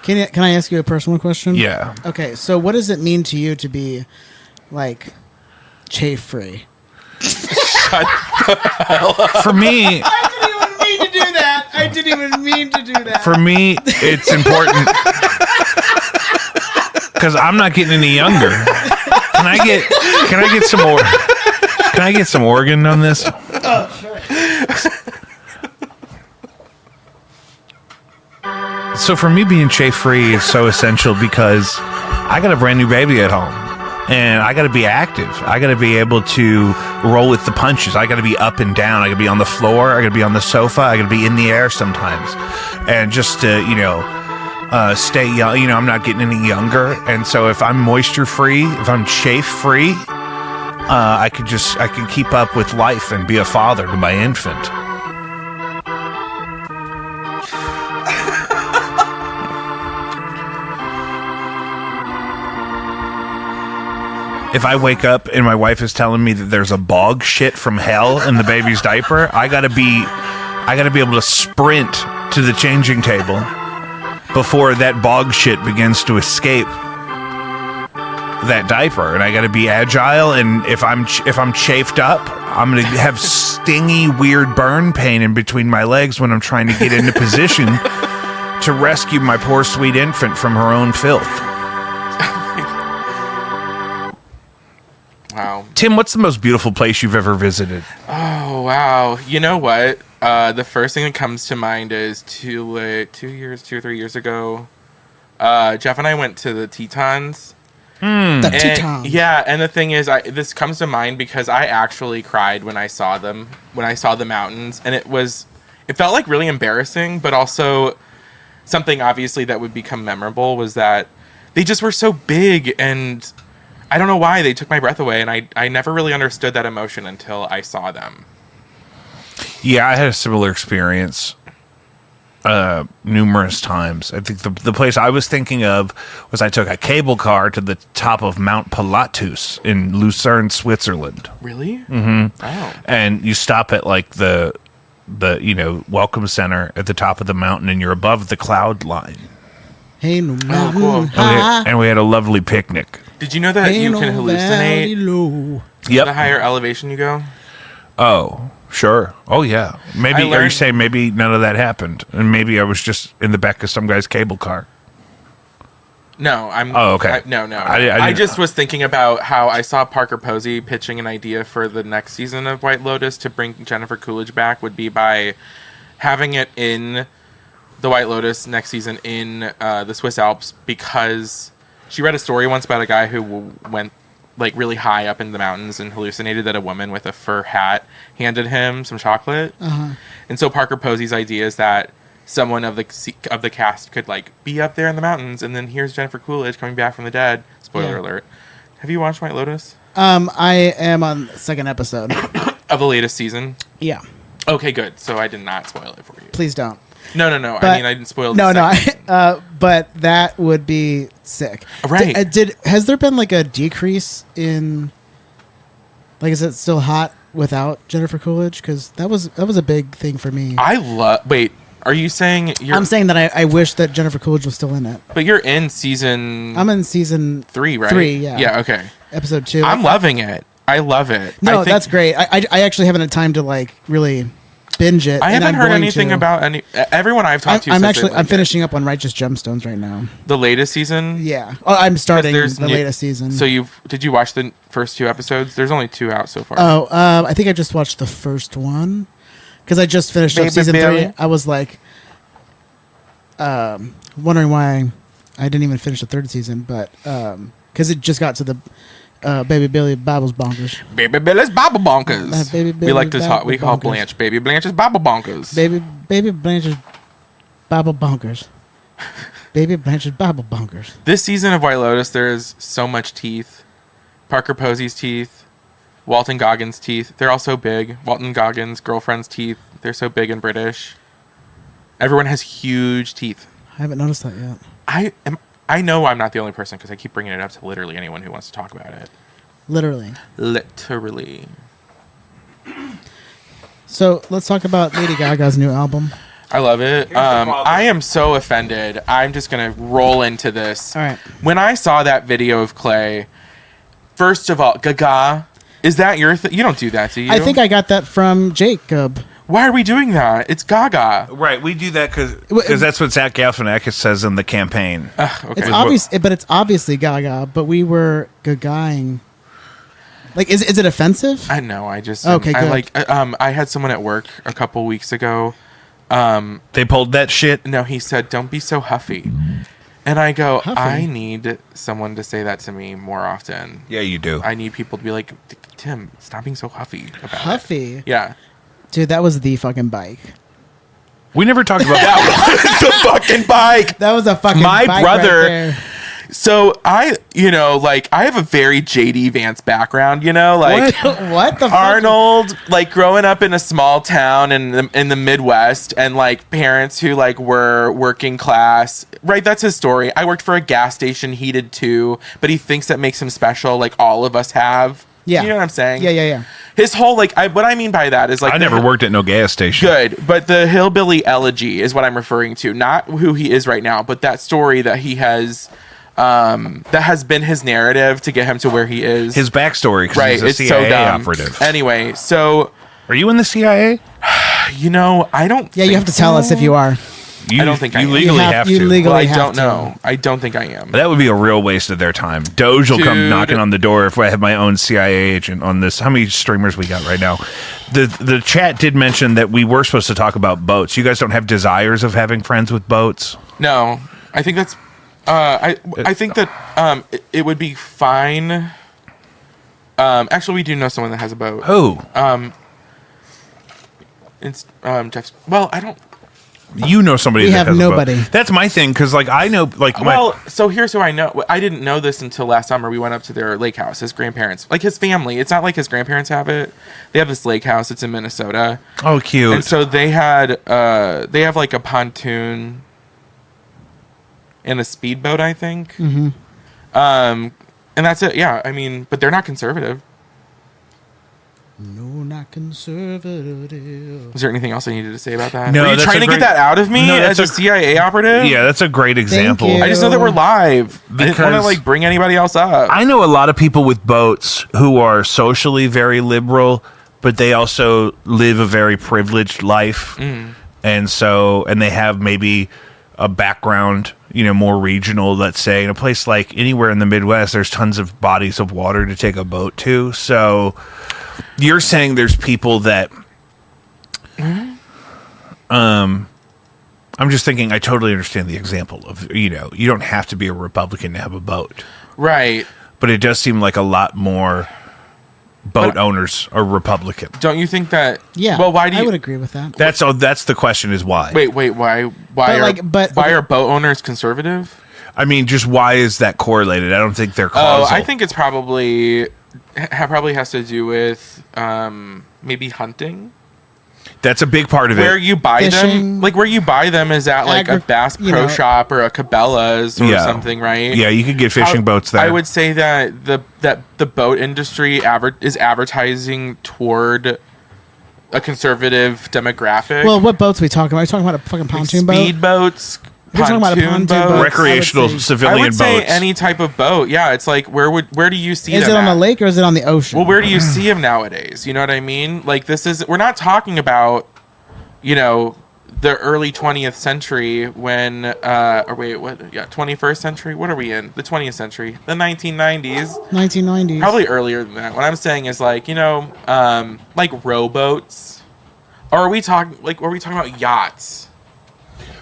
Can I ask you a personal question? Yeah. Okay, so what does it mean to you to be, like, chafe free? For me, I didn't even mean to do that. For me, it's important because I'm not getting any younger. Can I get some more? Can I get some organ on this? Oh, sure. So for me, being chafe free is so essential because I got a brand new baby at home. And I got to be active. I got to be able to roll with the punches. I got to be up and down. I got to be on the floor. I got to be on the sofa. I got to be in the air sometimes. And just to, stay young, I'm not getting any younger. And so if I'm moisture free, if I'm chafe free, I can keep up with life and be a father to my infant. If I wake up and my wife is telling me that there's a bog shit from hell in the baby's diaper, I gotta be able to sprint to the changing table before that bog shit begins to escape that diaper, and I gotta be agile. And if I'm chafed up, I'm gonna have stingy, weird burn pain in between my legs when I'm trying to get into position to rescue my poor sweet infant from her own filth. Wow. Tim, what's the most beautiful place you've ever visited? Oh, wow. You know what? The first thing that comes to mind is 2 or 3 years ago, Jeff and I went to the Tetons. The Tetons. Yeah, and the thing is, this comes to mind because I actually cried when I saw them, when I saw the mountains, and it felt like really embarrassing, but also something obviously that would become memorable was that they just were so big, and I don't know why they took my breath away, and I never really understood that emotion until I saw them. Yeah, I had a similar experience numerous times. I think the place I was thinking of was I took a cable car to the top of Mount Pilatus in Lucerne, Switzerland. Really? Mm-hmm. Oh. And you stop at like the welcome center at the top of the mountain, and you're above the cloud line. Hey, no mountain cool. high. And we had a lovely picnic. Did you know that you can hallucinate the higher elevation you go? Oh, sure. Oh, yeah. Maybe, are you saying maybe none of that happened? And maybe I was just in the back of some guy's cable car? No, I'm... Oh, okay. No. I just was thinking about how I saw Parker Posey pitching an idea for the next season of White Lotus to bring Jennifer Coolidge back would be by having it in the White Lotus next season in the Swiss Alps, because she read a story once about a guy who went like really high up in the mountains and hallucinated that a woman with a fur hat handed him some chocolate. Uh-huh. And so Parker Posey's idea is that someone of the cast could like be up there in the mountains, and then here's Jennifer Coolidge coming back from the dead. Spoiler alert. Have you watched White Lotus? I am on the second episode of the latest season. Yeah. Okay, good. So I did not spoil it for you. Please don't. No. But, I mean, I didn't spoil the but that would be sick. Right. Has there been like a decrease in, like, is it still hot without Jennifer Coolidge? Because that was a big thing for me. Wait, are you saying I'm saying that I wish that Jennifer Coolidge was still in it. But you're in season... I'm in season 3, right? 3, yeah. Yeah, okay. Episode 2. I'm loving it. I love it. No, that's great. I actually haven't had time to like really binge it. I haven't heard anything about any. Everyone I've talked to. I'm finishing up on Righteous Gemstones right now. The latest season. Yeah. Oh, I'm starting the latest season. So did you watch the first 2 episodes? There's only 2 out so far. Oh, I think I just watched the first one because I just finished up season 3. I was like, wondering why I didn't even finish the 3rd season, but because it just got to the. Baby Billy Bibles Bonkers. Baby Billy's Bible Bonkers. Baby Billy we call Blanche Baby Blanche's Bible Bonkers. Baby Blanche's Bible Bonkers. Baby Blanche's Bible Bonkers. This season of White Lotus, there is so much teeth. Parker Posey's teeth, Walton Goggins' teeth. They're all so big. Walton Goggins' girlfriend's teeth. They're so big and British. Everyone has huge teeth. I haven't noticed that yet. I know I'm not the only person because I keep bringing it up to literally anyone who wants to talk about it. Literally. So let's talk about Lady Gaga's new album. I love it. I am so offended. I'm just going to roll into this. All right. When I saw that video of Clay, first of all, Gaga, is that your thing? You don't do that, do you? I think I got that from Jacob. Why are we doing that? It's Gaga. Right, we do that because that's what Zach Galifianakis says in the campaign. Okay. It's obvious, but it's obviously Gaga. But we were Gagaing. Like, is it offensive? I know. I just Okay, I good. like. I had someone at work a couple weeks ago. They pulled that shit. No, he said, "Don't be so huffy," and I go, Huffy? "I need someone to say that to me more often. Yeah, you do. I need people to be like, Tim, stop being so huffy about it." Huffy. Yeah. Dude, that was the fucking bike. We never talked about That was the fucking bike. That was a fucking My bike brother- right there. So I have a very JD Vance background, like What the fuck? Arnold, like growing up in a small town in the Midwest, and like parents who like were working class. Right, that's his story. I worked for a gas station, heated too, but he thinks that makes him special, like all of us have. Yeah. You know what I'm saying? Yeah. His whole what I mean by that is like I never worked at no gas station. Good, but the hillbilly elegy is what I'm referring to, not who he is right now, but that story that he has. That has been his narrative to get him to where he is. His backstory, because Right, he's a it's CIA so dumb. operative. Anyway, so Are you in the CIA? I don't. Yeah, you think have to tell us so. if you are. You, I don't think I you am. legally have You to. legally Well, I have don't to. know. I don't think I am. That would be a real waste of their time. Doge will come Dude. knocking on the door if I have my own CIA agent on this. How many streamers we got right now? The chat did mention that we were supposed to talk about boats. You guys don't have desires of having friends with boats? No, I think that's. I think that it would be fine. Actually, we do know someone that has a boat. Who? It's Jeff's. Well, I don't. You know somebody We that have has nobody. a boat. That's my thing, because like I know like my Well, so here's who I know. I didn't know this until last summer. We went up to their lake house. His grandparents, like his family. It's not like his grandparents have it. They have this lake house. It's in Minnesota, oh cute. and so they had. They have like a pontoon and a speedboat, I think. Mm-hmm. And that's it. Yeah, I mean, but they're not conservative. No, not conservative. Is there anything else I needed to say about that? No, Were you that's trying a to great- get that out of me No, as that's a CIA operative? Yeah, that's a great example. you. I just know that we're live. I didn't want to Because- like bring anybody else up. I know a lot of people with boats who are socially very liberal, but they also live a very privileged life. And they have maybe a background, more regional, let's say. In a place like anywhere in the Midwest, there's tons of bodies of water to take a boat to. So you're saying there's people that I'm just thinking I totally understand the example of, you don't have to be a Republican to have a boat. Right. But it does seem like a lot more boat owners are Republican. Don't you think that? Yeah. Well, why do you? I would agree with that. That's the question is why. Wait. Why But are boat owners conservative? I mean, just why is that correlated? I don't think they're causal. I think it's probably has to do with maybe hunting. that's a big part of Where it. you buy them, Fishing. like where you buy them is at like a Bass Pro Shop or a Cabela's or Yeah. something, right? Yeah, you could get fishing boats there. I would say that the boat industry is advertising toward a conservative demographic. Well, what boats are we talking about? Are we talking about a fucking pontoon boat? Speedboats, We're talking about a pontoon boat. boats. recreational I would say- civilian I would say boats. any type of boat. Yeah, it's like where do you see Is them it on at? the lake or is it on the ocean? Well, where do you see them nowadays? You know what I mean? Like we're not talking about, the early 20th century when, 21st century? What are we in? The 20th century, the 1990s, 1990s. probably earlier than that. What I'm saying is like, like rowboats, or are we talking about yachts?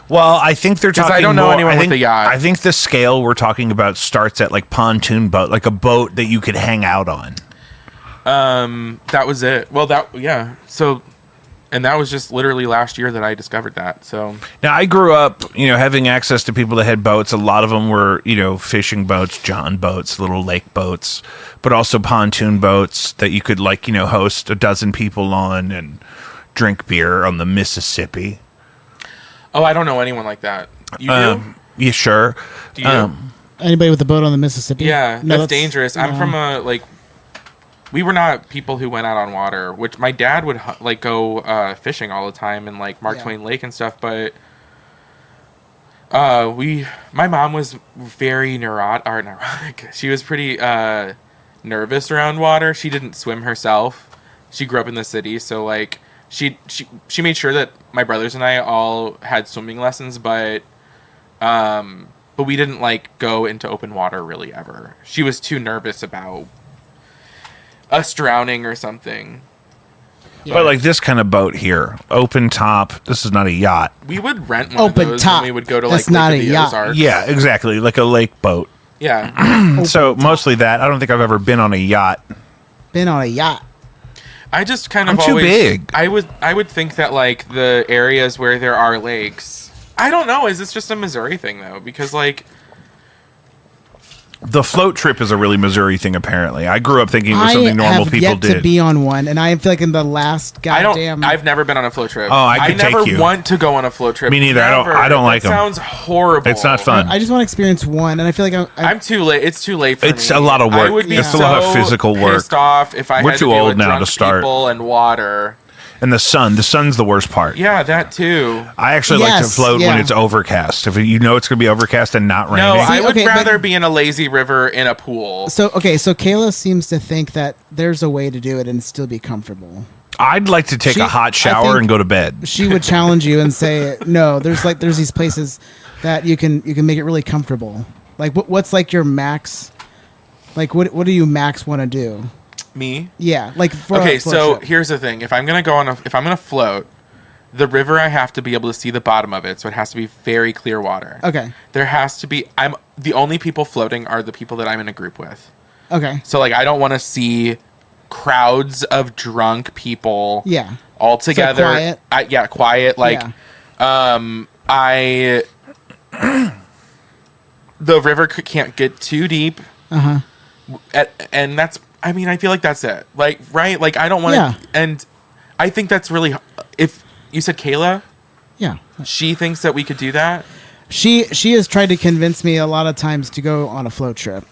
Well, I think they're 'Cause talking I don't know more- anyone I with think, a yacht. I think the scale we're talking about starts at like pontoon boat, like a boat that you could hang out on. That was it. Well, yeah. So And that was just literally last year that I discovered that. So Now, I grew up, having access to people that had boats. A lot of them were, fishing boats, John boats, little lake boats, but also pontoon boats that you could, host a dozen people on and drink beer on the Mississippi. Oh, I don't know anyone like that. You do? Yeah, sure. Do you? Anybody with a boat on the Mississippi? Yeah, No, that's dangerous. I'm no. from we were not people who went out on water, which my dad would go fishing all the time in Mark Twain Lake and stuff, but my mom was very neurotic. She was pretty nervous around water. She didn't swim herself. She grew up in the city, so she made sure that my brothers and I all had swimming lessons, but we didn't go into open water really ever. She was too nervous about us drowning or something. Yeah. But this kind of boat here, open top. This is not a yacht. We would rent one Open of those top. when we would go to That's Lake not of a the yacht. Ozarks. Yeah, exactly, like a lake boat. Yeah. So mostly that. I don't think I've ever been on a yacht. Been on a yacht. I just kind of I'm too always big. I would think that the areas where there are lakes. I don't know. Is this just a Missouri thing though? Because the float trip is a really Missouri thing. Apparently, I grew up thinking it was something normal people I have yet did. to be on one, and I feel like in the last goddamn. I've never been on a float trip. Oh, I could never take you. want to go on a float trip. Me neither. Never. I don't like them. Sounds horrible. It's not fun. I just want to experience one, and I feel like I'm too late. It's too late for me. It's a lot of work. I would be It's so a lot of physical work. pissed off if I We're had too to deal old with now to drunk start. people and water. And the sun's the worst part. Yeah, that too. I actually like to Yes, float when yeah. it's overcast. If it's going to be overcast and not raining. No, I would okay, but- rather be in a lazy river in a pool. So Kayla seems to think that there's a way to do it and still be comfortable. I'd like to take She- a hot I shower think- and go to bed. She would challenge you and say, "No, there's these places that you can make it really comfortable." What's your max? What do you max want to do? Me? Yeah, for Okay, a float so trip. here's the thing. If I'm gonna float, the river I have to be able to see the bottom of it, so it has to be very clear water. Okay. There has to be. The only people floating are the people that I'm in a group with. Okay. So I don't want to see crowds of drunk people. Yeah. All together. quiet. Quiet. The river can't get too deep. Uh huh. And that's. I mean, I feel like that's it. Right? I don't want to. Yeah. And I think that's really. If you said Kayla, Yeah. she thinks that we could do that. She has tried to convince me a lot of times to go on a float trip.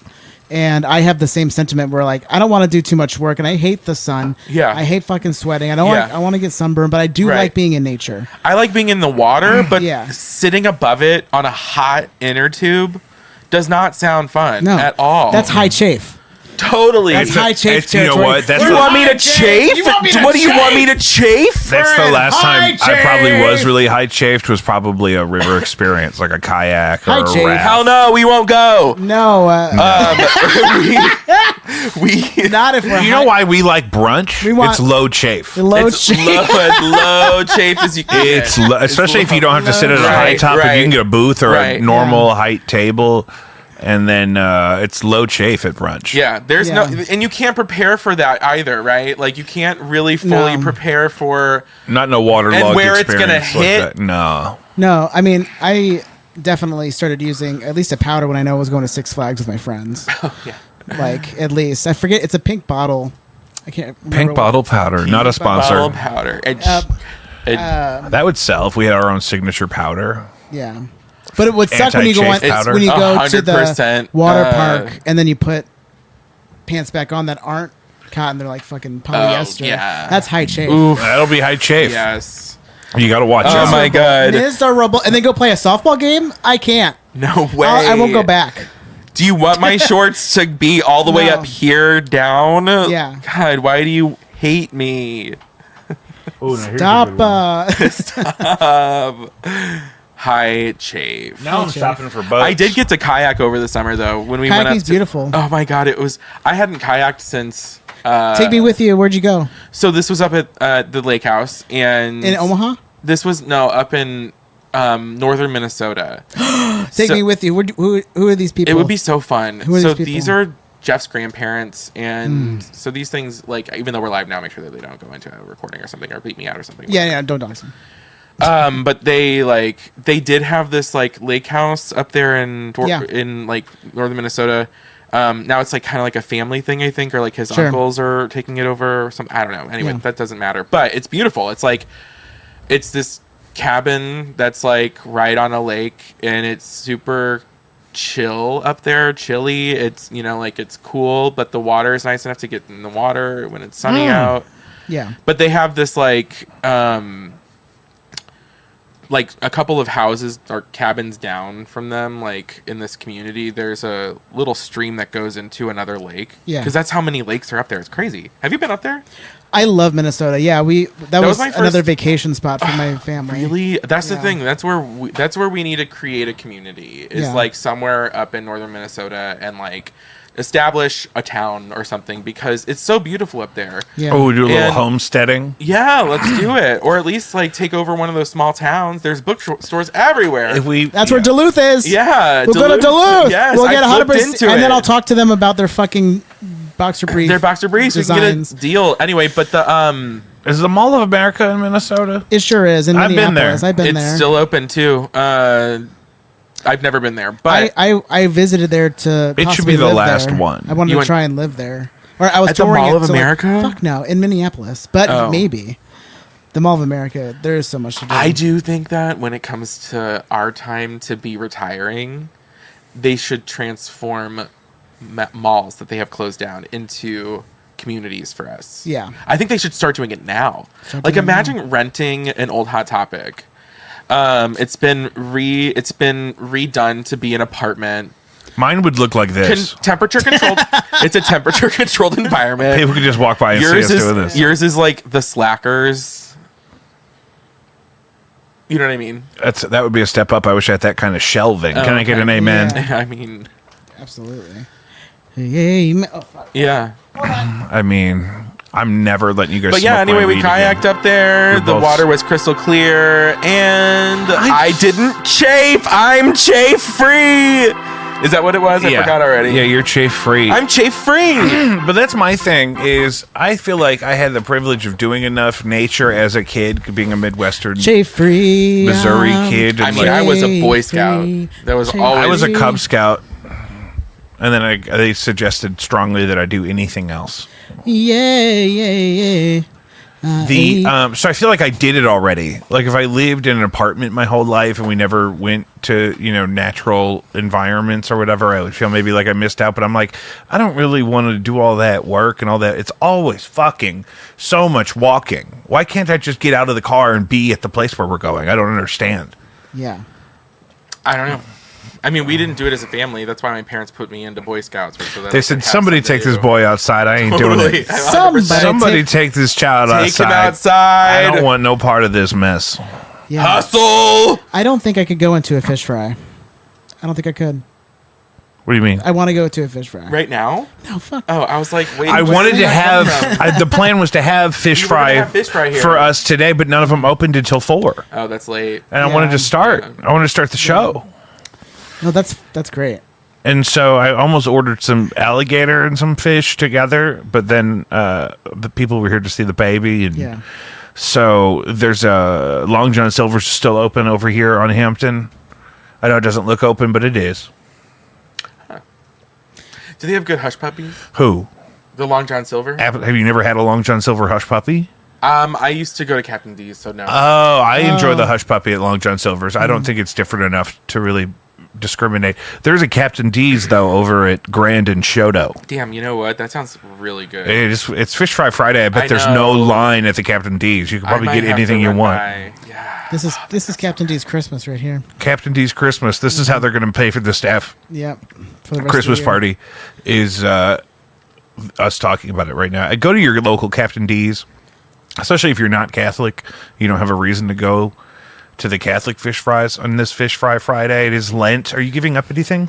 And I have the same sentiment where I don't want to do too much work and I hate the sun. Yeah. I hate fucking sweating. I don't Yeah. I want to get sunburned, but I do Right. like being in nature. I like being in the water, but Yeah. sitting above it on a hot inner tube does not sound fun No. at all. That's high chafe. Totally. That's high chafe you know territory. what? That's You the- want me to chafe? You want me to What do you want me to chafe? That's the last time high I probably chafe. was really high chafed. Was probably a river experience, like a kayak or High a chafe. raft. Hell no, we won't go. No, We not if we're You know why we like brunch? We want- It's low chafe. low it's chafe. as low chafe as you can. It's especially if you don't have to sit at a Right, high top. If right. you can get a booth or Right. a normal height table, and then it's low chafe at brunch. Yeah, there's Yeah. no, and you can't prepare for that either, right? You can't really fully No. prepare for. Not in a waterlogged And where it's gonna experience like hit. that. No. No, I mean, I definitely started using at least a powder when I know I was going to Six Flags with my friends. Oh, yeah. At least. I forget, it's a pink bottle. I can't remember. Pink what- bottle powder, not a sponsor. Bottle powder. That would sell if we had our own signature powder. Yeah. But it would suck when you go Anti-chafe on, powder. when you go to 100%, the water park and then you put pants back on that aren't cotton. They're fucking polyester. yeah. That's high chafe. That'll be high chafe. Yes. You got to watch Oh out. my God. Miserable. And then go play a softball game? I can't. No way. I won't go back. Do you want my shorts to be all the way No. up here down? Yeah. God, why do you hate me? Stop. High chafe. Now I'm shopping for boats. I did get to kayak over the summer though when we went up. Kayaking's beautiful. Oh my God, it was. I hadn't kayaked since. Take me with you. Where'd you go? So this was up at the lake house and In Omaha? This was up in northern Minnesota. Take So- me with you. Who are these people? It would be so fun. Who are So these people? these are Jeff's grandparents, and so these things, like, even though we're live now, make sure that they don't go into a recording or something or bleep me out or something. Yeah, don't dox them. But they did have this like lake house up there in like northern Minnesota. Now it's like kind of like a family thing, I think, or like his uncles are taking it over or something. I don't know. Anyway, that doesn't matter. But it's beautiful. It's like it's this cabin that's like right on a lake, and it's super chill up there. Chilly. It's like it's cool, but the water is nice enough to get in the water when it's sunny out. Yeah. But they have this like a couple of houses or cabins down from them, like in this community, there's a little stream that goes into another lake. Yeah. Because that's how many lakes are up there. It's crazy. Have you been up there? I love Minnesota. Yeah, that was another vacation spot for my family. Really? That's the thing. That's where we need to create a community. Is like somewhere up in northern Minnesota and like establish a town or something, because it's so beautiful up there. Yeah. Oh, we do a little homesteading? Yeah, let's do it. Or at least like take over one of those small towns. There's bookstores everywhere. That's where Duluth is. Yeah. We'll go to Duluth. Yes, we'll get 100%. And then I'll talk to them about their fucking boxer brief. Their boxer briefs. We can get a deal. Anyway, but the is the Mall of America in Minnesota? It sure is. In Minneapolis. I've been there. It's still open too. I've never been there, but I visited there to. It should be the last one. I wanted to try and live there, or I was at the Mall of America. Fuck no, in Minneapolis, but maybe the Mall of America. There is so much to do. I do think that when it comes to our time to be retiring, they should transform malls that they have closed down into communities for us. Yeah, I think they should start doing it now. Imagine renting an old Hot Topic. It's been redone to be an apartment. Mine would look like this. Temperature controlled. It's a temperature controlled environment. People could just walk by and see us doing this. Yours is like the Slackers. You know what I mean? That would be a step up. I wish I had that kind of shelving. Can I get an amen? Yeah. I mean, absolutely. Amen. Oh, fuck. Yeah. I mean, I'm never letting you guys. But yeah, anyway, we kayaked up there. The water was crystal clear, and I didn't chafe. I'm chafe free. Is that what it was? I forgot already. Yeah, you're chafe free. I'm chafe free. But that's my thing. Is I feel like I had the privilege of doing enough nature as a kid, being a Midwestern chafe free Missouri kid. I mean, I was a Boy Scout. That was always. I was a Cub Scout, and then they suggested strongly that I do anything else. Yeah. So I feel like I did it already. Like if I lived in an apartment my whole life and we never went to, natural environments or whatever, I would feel maybe like I missed out. But I'm like, I don't really want to do all that work and all that. It's always fucking so much walking. Why can't I just get out of the car and be at the place where we're going? I don't understand. Yeah. I don't know. I mean, we didn't do it as a family. That's why my parents put me into Boy Scouts. So that they said, somebody take this boy outside. I ain't doing it. Somebody take this child outside. Take him outside. I don't want no part of this mess. Yeah. Hustle! I don't think I could go into a fish fry. I don't think I could. What do you mean? I want to go to a fish fry. Right now? No, fuck. Oh, I was like, wait. I wanted to have... the plan was to have fish fry for us today, but none of them opened until 4. Oh, that's late. And I wanted to start. I wanted to start the show. No, that's great. And so I almost ordered some alligator and some fish together, but then the people were here to see the baby. And so there's a Long John Silver's still open over here on Hampton. I know it doesn't look open, but it is. Huh. Do they have good hush puppies? Who? The Long John Silver? Have you never had a Long John Silver hush puppy? I used to go to Captain D's, so no. Oh, I enjoy the hush puppy at Long John Silver's. I don't think it's different enough to really discriminate. There's a Captain D's though over at Grand and Shoto. Damn, you know what? That sounds really good. It's Fish Fry Friday. I bet there's no line at the Captain D's. You can probably get anything you want. Yeah. This is Captain D's Christmas right here. Captain D's Christmas. This is how they're going to pay for the staff. Yep. For the rest Christmas of the party is us talking about it right now. I go to your local Captain D's, especially if you're not Catholic. You don't have a reason to go to the Catholic fish fries on this Fish Fry Friday. It is Lent. Are you giving up anything?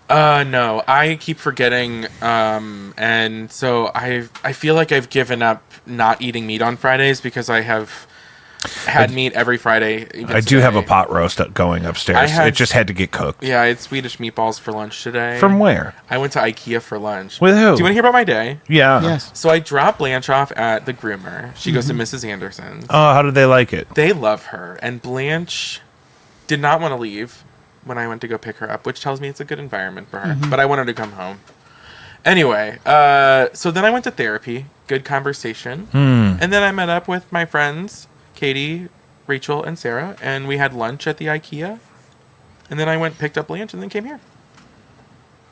No, I keep forgetting, and so I feel like I've given up not eating meat on Fridays because I have had meat every Friday. I do have a pot roast going upstairs. It just had to get cooked. Yeah, I had Swedish meatballs for lunch today. From where? I went to IKEA for lunch. With who? Do you want to hear about my day? Yeah. Yes. So I dropped Blanche off at the groomer. She goes to Mrs. Anderson's. Oh, how did they like it? They love her. And Blanche did not want to leave when I went to go pick her up, which tells me it's a good environment for her. But I wanted to come home. Anyway, so then I went to therapy. Good conversation. And then I met up with my friends, Katie, Rachel, and Sarah, and we had lunch at the IKEA. And then I went, picked up Blanche, and then came here.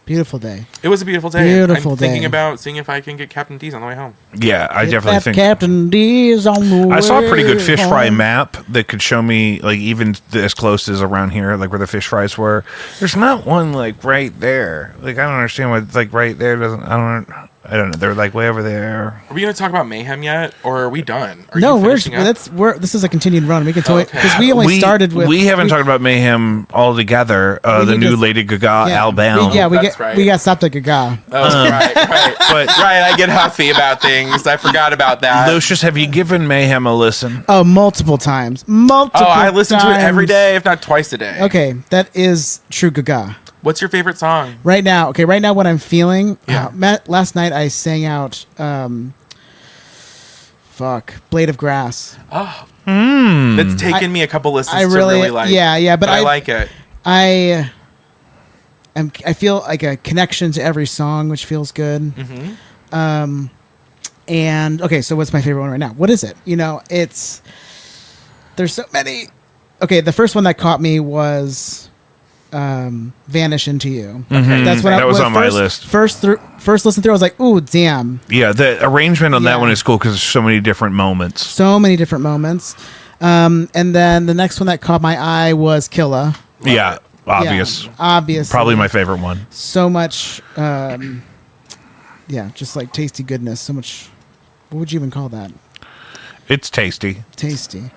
Beautiful day. It was a beautiful day. Beautiful I'm thinking day. about seeing if I can get Captain D's on the way home. Yeah, I definitely think. Captain D's on the way I saw a pretty good fish fry home. map that could show me, like, even as close as around here, like where the fish fries were. There's not one, like, right there. Like, I don't understand why, like, right there doesn't. I don't know. They're, like, way over there. Are we going to talk about Mayhem yet, or are we done? No, you finishing up? this is a continued run. We can tell it Okay. because we only started with. We haven't talked about Mayhem all together. The need new to- Lady Gaga Yeah, album. That's right. we got stopped at Gaga. Oh, right. But Right, I get huffy about things. I forgot about that. Lucius, have you given Mayhem a listen? Oh, multiple times. Multiple. Oh, I listen to it every times. day, if not twice a day. Okay, that is true Gaga. What's your favorite song? Right now, what I'm feeling. Yeah. Last night I sang out. Blade of Grass. Oh, it's taken me a couple listens I to really like. yeah, but I like it. I feel like a connection to every song, which feels good. Mm-hmm. And okay, so what's my favorite one right now? What is it? There's so many. Okay, the first one that caught me was Vanish Into You. Okay. That's what That was on my list. First listen through, I was like, ooh, damn. Yeah, the arrangement on that Yeah. one is cool because there's so many different moments. So many different moments. And then the next one that caught my eye was Killa. Yeah, obvious. Yeah, obvious. Probably my favorite one. So much, just like tasty goodness. So much, what would you even call that? It's tasty. Tasty.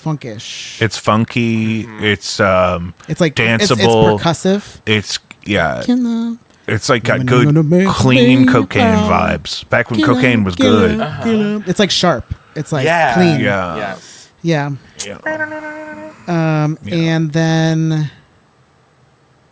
Funkish. It's funky. It's It's like danceable. It's percussive. It's yeah. Killa. It's like got I'm good, gonna make clean me cocaine proud. vibes. Back when Killa, cocaine was Killa, good. Killa. It's like sharp. It's like Yeah. clean. Yeah. Yes. Yeah. Yeah. And then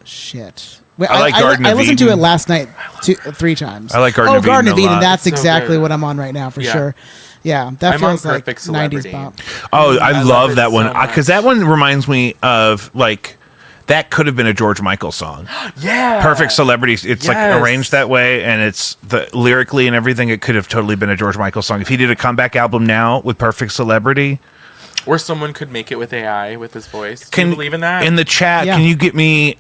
shit. Wait, I like Garden I of listened to Eden. it last night 3 times. I like Garden of Eden Garden of a Eden. lot. That's So exactly good. what I'm on right now for Yeah. sure. Yeah, that I'm on feels like Perfect 90s Celebrity. pop. Oh, I love love it that one so because that one reminds me of like that could have been a George Michael song. Yeah. Perfect Celebrities. It's like Yes. arranged that way, and it's the lyrically and everything. It could have totally been a George Michael song if he did a comeback album now with Perfect Celebrity. Or someone could make it with AI with his voice. Can you believe in that? In the chat, Yeah. can you get me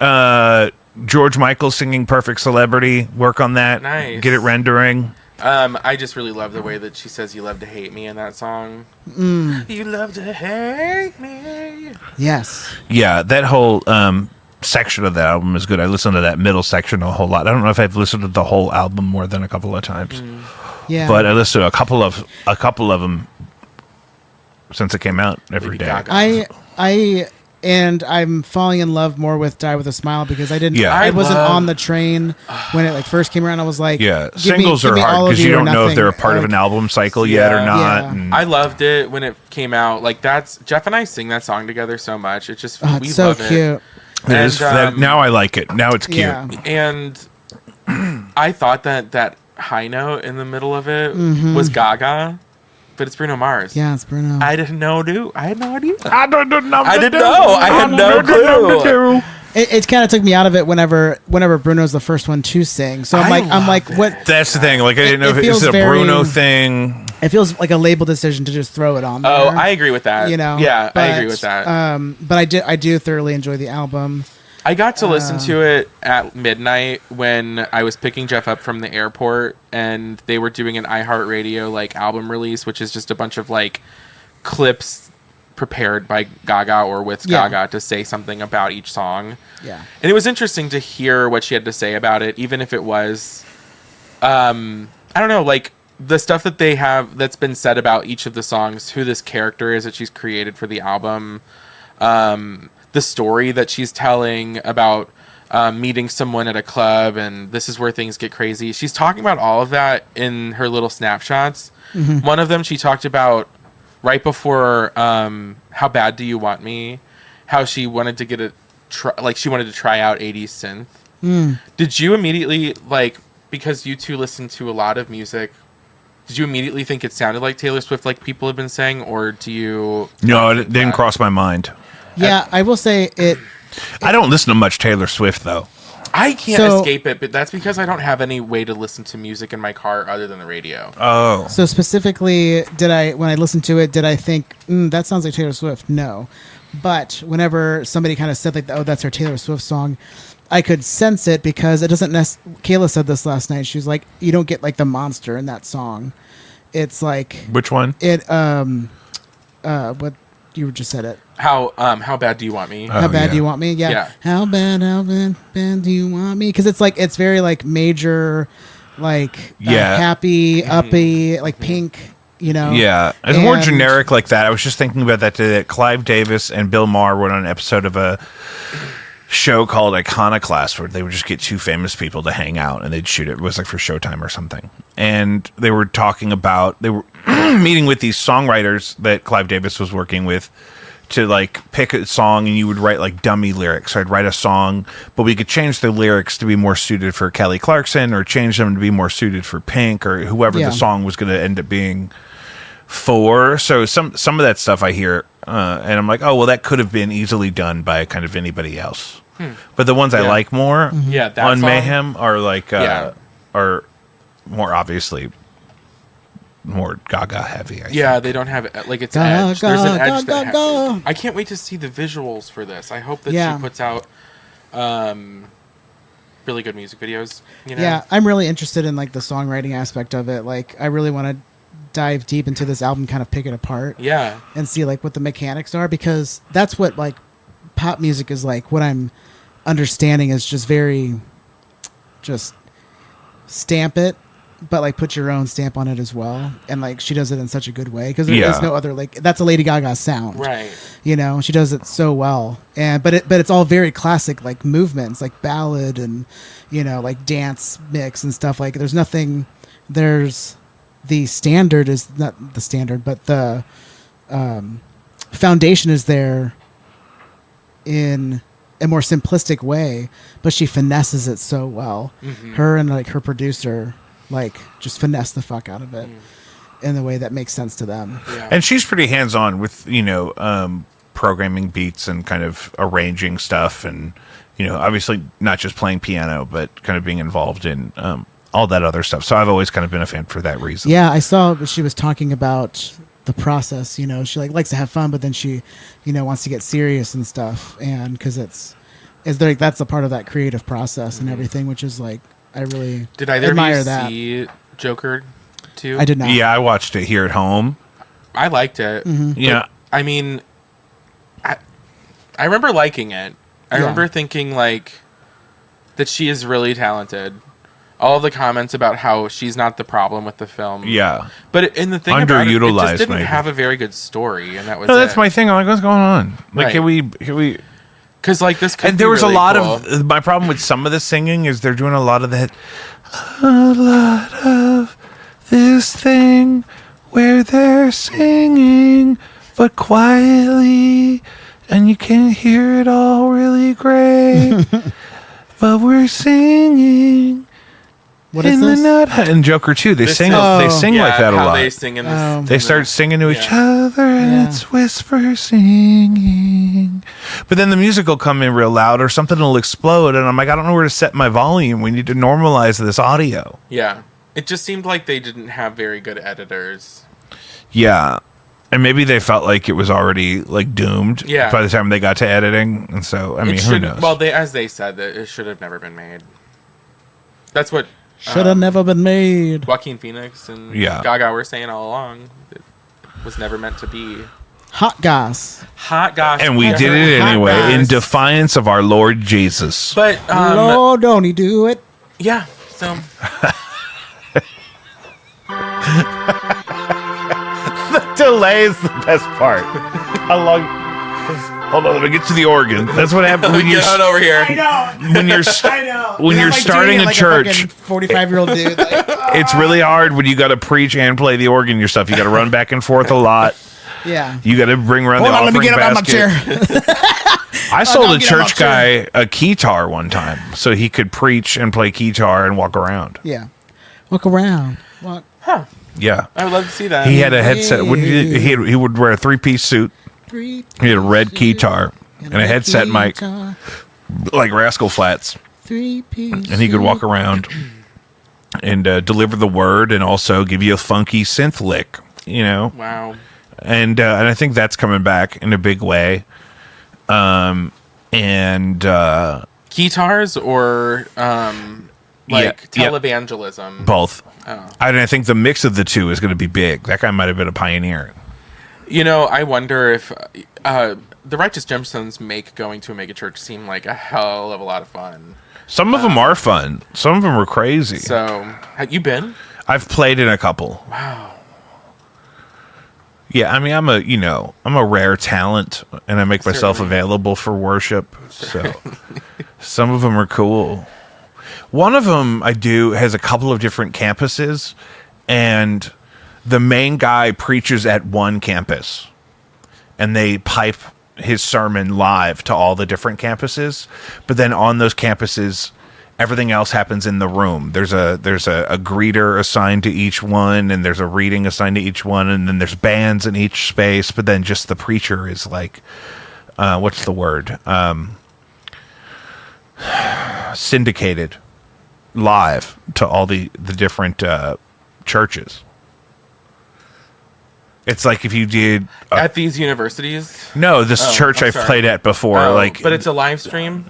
George Michael singing Perfect Celebrity? Work on that. Nice. Get it rendering. I just really love the way that she says "You love to hate me" in that song. You love to hate me. Yes. Yeah, that whole section of the album is good. I listened to that middle section a whole lot. I don't know if I've listened to the whole album more than a couple of times, Yeah. but I listened to a couple of them since it came out every Lady day. Gaga. I'm falling in love more with Die With a Smile because I didn't. Yeah. I I wasn't love- on the train when it like first came around. I was like, Yeah, give singles me are hard all of because you or don't know if nothing. they're a part of an album cycle yet or Yeah. not. Yeah. and- I loved it when it came out. Like that's Jeff and I sing that song together so much. It just Oh, we it's so love it. cute. It is- now I like it. Now it's cute. Yeah. And I thought that high note in the middle of it Mm-hmm. was Gaga, but it's Bruno Mars. Yeah, it's Bruno. I didn't know, dude. I had no idea. I didn't know. I didn't know. I had no clue. It kind of took me out of it whenever Bruno's the first one to sing. So I'm like, what? That's the thing. Like I didn't know if It it was feels a very- Bruno thing. It feels like a label decision to just throw it on there. Oh, I agree with that. You know, yeah, I but, agree with that. But I do thoroughly enjoy the album. I got to listen to it at midnight when I was picking Jeff up from the airport, and they were doing an iHeartRadio like album release, which is just a bunch of like clips prepared by Gaga or with Yeah. Gaga to say something about each song. Yeah. And it was interesting to hear what she had to say about it, even if it was, I don't know, like the stuff that they have that's been said about each of the songs, who this character is that she's created for the album, the story that she's telling about meeting someone at a club, and this is where things get crazy. She's talking about all of that in her little snapshots. One of them, she talked about right before How Bad Do You Want Me, how she wanted to get she wanted to try out 80s synth. Did you immediately, like, because you two listen to a lot of music, did you immediately think it sounded like Taylor Swift, like people have been saying, or do you... No, it didn't cross my mind. Yeah, I will say it... I don't listen to much Taylor Swift, though. I can't escape it, but that's because I don't have any way to listen to music in my car other than the radio. Oh. So specifically, when I listened to it, did I think, that sounds like Taylor Swift? No. But whenever somebody kind of said, like, oh, that's her Taylor Swift song, I could sense it because it doesn't Kayla said this last night. She was like, you don't get, like, the monster in that song. It's like... Which one? What you just said it. How bad do you want me? How bad do you want me? Yeah. How bad do you want me? Because it's like, it's very like major, like happy, uppy, like Pink, you know? Yeah. It's more generic like that. I was just thinking about that today. That Clive Davis and Bill Maher went on an episode of a show called Iconoclast where they would just get two famous people to hang out and they'd shoot it. It was like for Showtime or something. And they were talking about, they were meeting with these songwriters that Clive Davis was working with to like pick a song, and you would write like dummy lyrics. So I'd write a song, but we could change the lyrics to be more suited for Kelly Clarkson or change them to be more suited for Pink or whoever the song was going to end up being for. So some of that stuff I hear, and I'm like, oh, well, that could have been easily done by kind of anybody else. But the ones I like more that on song, Mayhem are like are more obviously more Gaga heavy. I think. They don't have like it's edge. There's an edge that I can't wait to see the visuals for this. I hope that she puts out really good music videos. You know? Yeah, I'm really interested in like the songwriting aspect of it. Like, I really want to dive deep into this album, kind of pick it apart. Yeah, and see like what the mechanics are, because that's what like pop music is like. What I'm understanding is just stamp it, but like put your own stamp on it as well. And like she does it in such a good way because there is no other, like, that's a Lady Gaga sound, right? You know, she does it so well. And but it's all very classic, like movements, like ballad and, you know, like dance mix and stuff. Like there's the standard is not the standard, but the foundation is there in a more simplistic way, but she finesses it so well. Her and like her producer like just finesse the fuck out of it in the way that makes sense to them. And she's pretty hands-on with, you know, programming beats and kind of arranging stuff, and, you know, obviously not just playing piano, but kind of being involved in all that other stuff. So I've always kind of been a fan for that reason. Yeah, I saw she was talking about the process, you know, she like likes to have fun, but then she, you know, wants to get serious and stuff, and because it's like that's a part of that creative process and everything, which is like, I really did either admire of you that. see Joker too? I did not. Yeah, I watched it here at home. I liked it. Yeah, I mean, I remember liking it. I remember thinking like that she is really talented. All the comments about how she's not the problem with the film. Yeah. But in the thing about it just didn't have a very good story, and that was that's my thing. I'm like, what's going on? Like, can we because like this could and there be was really a lot cool. of my problem with some of the singing is they're doing a lot of that, a lot of this thing where they're singing but quietly and you can't hear it all really great but we're singing. What is this? And Joker 2, they sing like that a lot. They sing in this, they start singing to each other, and it's whisper singing. But then the music will come in real loud, or something will explode, and I'm like, I don't know where to set my volume. We need to normalize this audio. Yeah, it just seemed like they didn't have very good editors. Yeah, and maybe they felt like it was already like doomed. Yeah. By the time they got to editing, and so I mean, who knows? Well, as they said, that it should have never been made. That's what. Should have never been made. Joaquin Phoenix and Gaga were saying all along. It was never meant to be. Hot goss. Hot goss. And we did it anyway in defiance of our Lord Jesus. But, Lord, don't he do it? Yeah, so. The delay is the best part. How long... Hold on, let me get to the organ. That's what happens when you're on over here. I know. When you're starting a church, 45-year-old dude. It's really hard when you got to preach and play the organ yourself. You got to run back and forth a lot. Yeah. You got to bring around Hold the on, let me offering get up on my basket. chair. I sold no, a get on my church guy a keytar one time so he could preach and play keytar and walk around. Yeah. Walk around. Walk. Yeah. I would love to see that. He had a headset. He would wear a three-piece suit. He had a red keytar and a headset mic like Rascal Flatts. Three-piece. And he could walk around and deliver the word and also give you a funky synth lick, you know? Wow. And I think that's coming back in a big way. Guitars or like Yeah. televangelism? Both. Oh. I think the mix of the two is going to be big. That guy might have been a pioneer. You know, I wonder if the Righteous Gemstones make going to a megachurch seem like a hell of a lot of fun. Some of them are fun. Some of them are crazy. So, have you been? I've played in a couple. Wow. Yeah, I mean, I'm a rare talent, and I make myself Certainly. available for worship. So, some of them are cool. One of them I do has a couple of different campuses, and the main guy preaches at one campus, and they pipe his sermon live to all the different campuses. But then on those campuses, everything else happens in the room. There's a greeter assigned to each one, and there's a reading assigned to each one, and then there's bands in each space. But then just the preacher is like, what's the word? Syndicated live to all the different churches. It's like if you did At these universities? no, this church I'm I've sorry. played at before. But it's a live stream?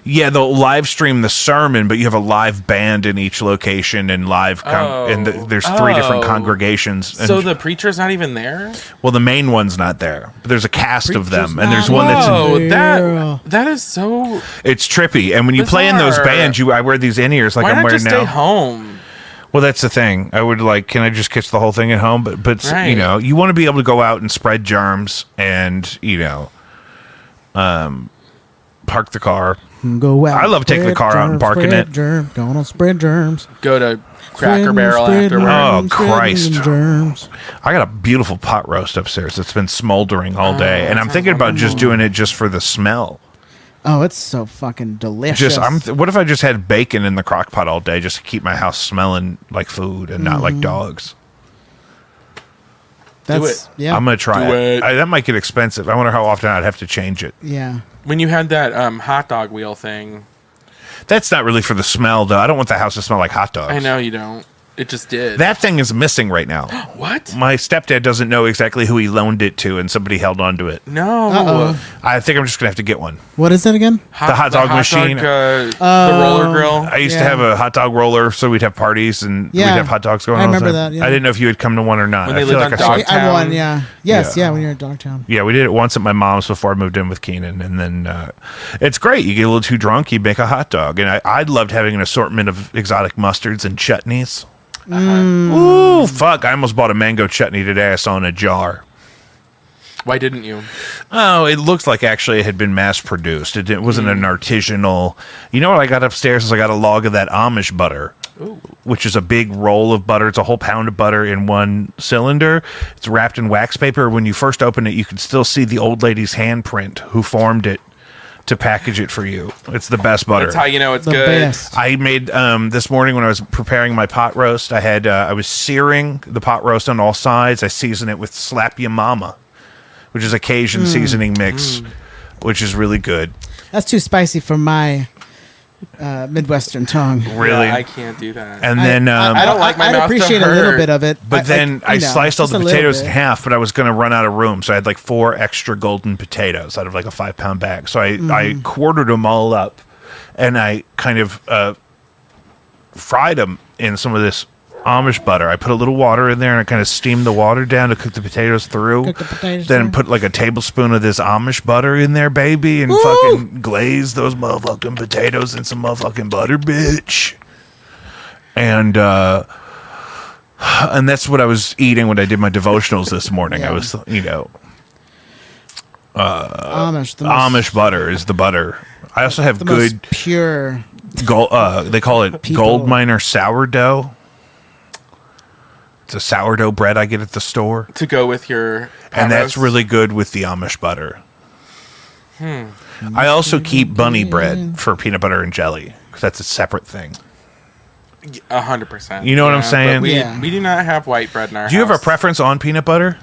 Yeah, they'll live stream the sermon, but you have a live band in each location and live. There's three different congregations. And, So the preacher's not even there? well, the main one's not there, but there's a cast of them, Preacher's and there's not one that's. Whoa, Yeah. that is so... It's trippy, and when you play in those Bizarre. bands, I wear these in ears like Why I'm not wearing just now. stay home? Well, that's the thing. I would can I just catch the whole thing at home? But Right. you know, you want to be able to go out and spread germs, and park the car. Go out. I love taking the car out and parking it. Germs, gonna spread germs. Go to Cracker Spreading, Barrel spreading, afterwards. Oh, spreading Christ. Germs. I got a beautiful pot roast upstairs that's been smoldering all day, and I'm sounds thinking about just doing it just for the smell. Oh, it's so fucking delicious. What if I just had bacon in the crock pot all day just to keep my house smelling like food and not like dogs? That's, Do Yeah. I'm gonna try Do it. it. That might get expensive. I wonder how often I'd have to change it. yeah. When you had that hot dog wheel thing, That's not really for the smell, though. I don't want the house to smell like hot dogs. I know you don't. It just did. That thing is missing right now. What? My stepdad doesn't know exactly who he loaned it to, and somebody held on to it. No. Uh-oh. I think I'm just gonna have to get one. What is it again? The hot dog machine. the roller grill. I used to Yeah. have a hot dog roller, so we'd have parties and Yeah. we'd have hot dogs going I on. remember So that, yeah. I didn't know if you had come to one or not. When I they feel lived like on I saw. Dogtown. I won, yeah. Yes, Yeah. yeah, when you're at Dogtown. Yeah, we did it once at my mom's before I moved in with Keenan, and then it's great. You get a little too drunk, you make a hot dog, and I loved having an assortment of exotic mustards and chutneys. Ooh, fuck! I almost bought a mango chutney today. I saw in a jar. Why didn't you? Oh, it looks like actually it had been mass produced. It wasn't an artisanal. You know what I got upstairs is I got a log of that Amish butter, which is a big roll of butter. It's a whole pound of butter in one cylinder. It's wrapped in wax paper. When you first open it, you can still see the old lady's handprint who formed it to package it for you. It's the best butter. That's how you know it's The good. best. I made this morning when I was preparing my pot roast. I was searing the pot roast on all sides. I seasoned it with Slap Ya Mama, which is a Cajun seasoning mix, which is really good. That's too spicy for my Midwestern tongue. Really, Yeah, I can't do that. and then I don't like my I'd mouth to appreciate a little hurt. bit of it. but then I sliced all just the a little potatoes in bit. half. But I was going to run out of room, so I had like 4 extra golden potatoes out of like a 5-pound bag. So I quartered them all up, and I kind of fried them in some of this Amish butter. I put a little water in there, and I kind of steamed the water down to cook the potatoes through. Cook the potatoes then through. put like a tablespoon of this Amish butter in there, baby, and fucking glaze those motherfucking potatoes in some motherfucking butter, bitch. And that's what I was eating when I did my devotionals this morning. I Yeah. was, Amish. The most, Amish butter is the butter. I also have the good most pure. gold. They call it People. gold miner sourdough. It's a sourdough bread I get at the store. To go with your pot And that's roast? really good with the Amish butter. I also keep bunny bread for peanut butter and jelly because that's a separate thing. 100%. You know what I'm saying? But we do not have white bread in our house. Do you have a preference on peanut butter?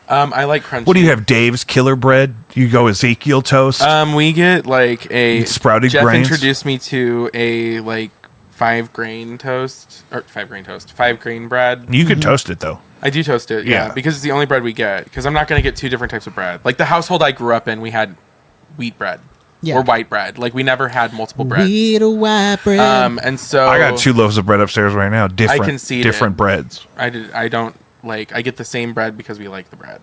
I like crunchy. What do you have, Dave's Killer Bread? You go Ezekiel toast? We get like a Sprouted Jeff grains? introduced me to a like 5 grain bread. You could toast it, though. I do toast it, yeah, because it's the only bread we get. Because I'm not going to get 2 different types of bread. Like the household I grew up in, we had wheat bread or white bread. Like we never had multiple breads. Wheat or white bread. And so I got 2 loaves of bread upstairs right now. Different, I conceded. different breads. I don't like. I get the same bread because we like the bread.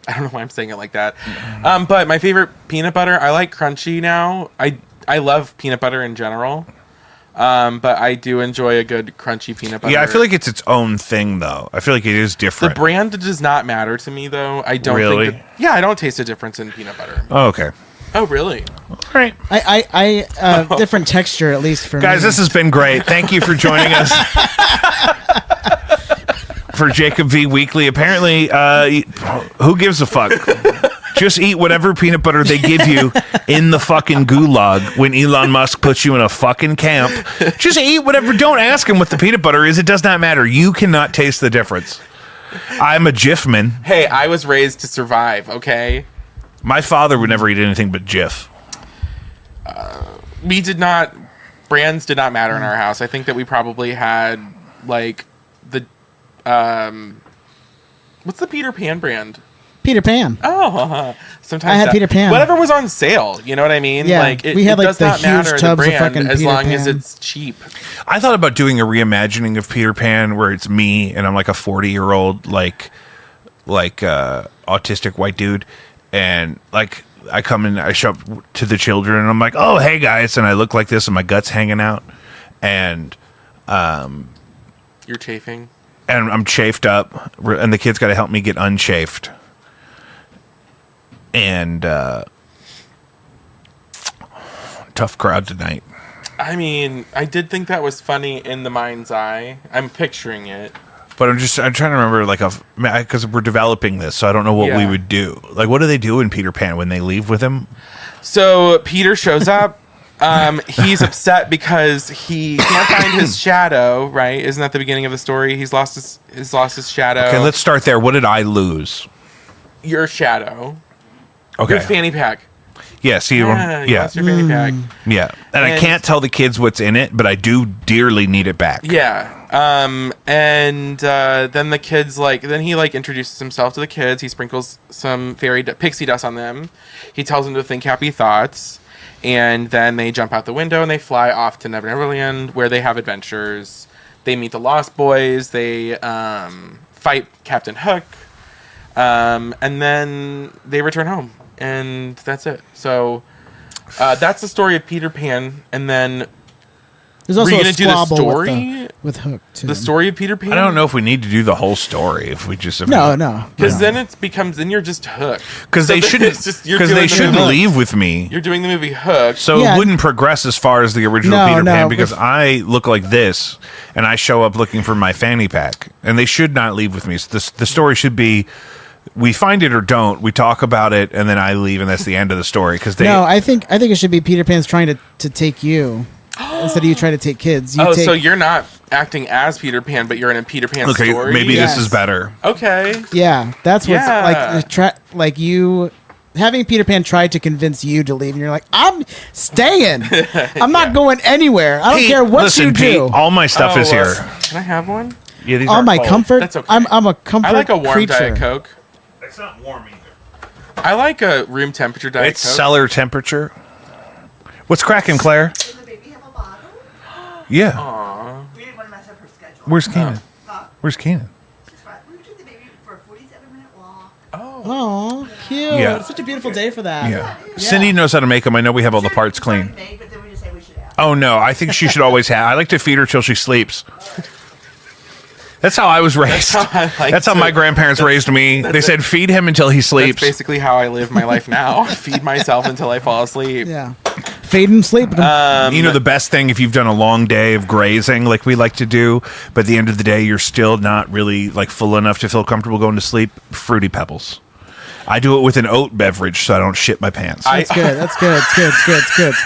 I don't know why I'm saying it like that. But my favorite peanut butter, I like crunchy now. I love peanut butter in general. But I do enjoy a good crunchy peanut butter. Yeah, I feel like it's its own thing, though. I feel like it is different. The brand does not matter to me, though. I don't Really? think that, I don't taste a difference in peanut butter. Oh, okay. Oh, really? All right. I different texture, at least for Guys, me. this has been great. Thank you for joining us for Jacob V Weekly. Apparently, who gives a fuck? Just eat whatever peanut butter they give you in the fucking gulag when Elon Musk puts you in a fucking camp. Just eat whatever. Don't ask him what the peanut butter is. It does not matter. You cannot taste the difference. I'm a Jif-man. Hey, I was raised to survive, okay? My father would never eat anything but Jif. Brands did not matter in our house. I think that we probably had, like, the, what's the Peter Pan brand? Peter Pan. Oh, sometimes I had Peter Pan. Whatever was on sale, you know what I mean? Yeah, like we had, it like, does the not huge matter the tubs of brand fucking as Peter long as Pan. it's cheap. I thought about doing a reimagining of Peter Pan where it's me and I'm like a 40-year-old like autistic white dude, and like I come in, I show up to the children and I'm like, oh hey guys, and I look like this and my gut's hanging out, and You're chafing. and I'm chafed up, and the kids got to help me get unchafed. And tough crowd tonight. I mean, I did think that was funny in the mind's eye. I'm picturing it. But I'm trying to remember, like, because we're developing this, so I don't know what we would do. Like, what do they do in Peter Pan when they leave with him? So Peter shows up. He's upset because he can't find his shadow. Right? Isn't that the beginning of the story? He's lost his shadow. Okay, let's start there. What did I lose? Your shadow. Okay. Your fanny pack. Yes, You lost your fanny pack. Yeah. And I can't tell the kids what's in it, but I do dearly need it back. Yeah. Then the kids then he introduces himself to the kids. He sprinkles some pixie dust on them. He tells them to think happy thoughts, and then they jump out the window and they fly off to Neverland, where they have adventures. They meet the Lost Boys. They fight Captain Hook, and then they return home, and that's it. So that's the story of Peter Pan, and then. There's also Were you a gonna do the squabble story? with Hook too. The story of Peter Pan? I don't know if we need to do the whole story. If we just No. Because then then you're just Hook. because they then shouldn't it's just- you're doing the shouldn't movie- leave with me. You're doing the movie Hook. So Yeah. it wouldn't progress as far as the original No, Peter no, Pan because if- I look like this and I show up looking for my fanny pack, and they should not leave with me. So the story should be we find it or don't. We talk about it, and then I leave, and that's the end of the story. Because No, I think it should be Peter Pan's trying to take you instead of you trying to take kids. So you're not acting as Peter Pan, but you're in a Peter Pan okay, story? maybe Yes. this is better. Okay. Yeah, that's what's Yeah. like you having Peter Pan try to convince you to leave, and you're like, I'm staying. I'm not going anywhere. I don't Pete, care what listen, you Pete, do. all my stuff is here. Can I have one? Yeah, these All aren't my cold. comfort. That's okay. I'm a comfort. I like a warm creature. Diet Coke. It's not warm either. I like a room temperature Diet It's Coke. cellar temperature. What's cracking, Claire? Does the baby have a bottle? Yeah. We didn't want to mess up her schedule. Where's Keenan? Huh? Where's Keenan? She's fine. We took the baby for a 47-minute walk. Oh, cute! Yeah. It's such a beautiful day for that. Yeah. Cindy knows how to make them. I know we have all the parts clean. Made, but then we just say we should have. Oh no, I think she should always have. I like to feed her till she sleeps. That's how I was raised. That's how my grandparents raised me. They said feed him until he That's sleeps. basically how I live my life now. Feed myself until I fall asleep. Yeah. Fading sleep. The best thing if you've done a long day of grazing like we like to do, but at the end of the day you're still not really like full enough to feel comfortable going to sleep, Fruity Pebbles. I do it with an oat beverage so I don't shit my pants. That's good. It's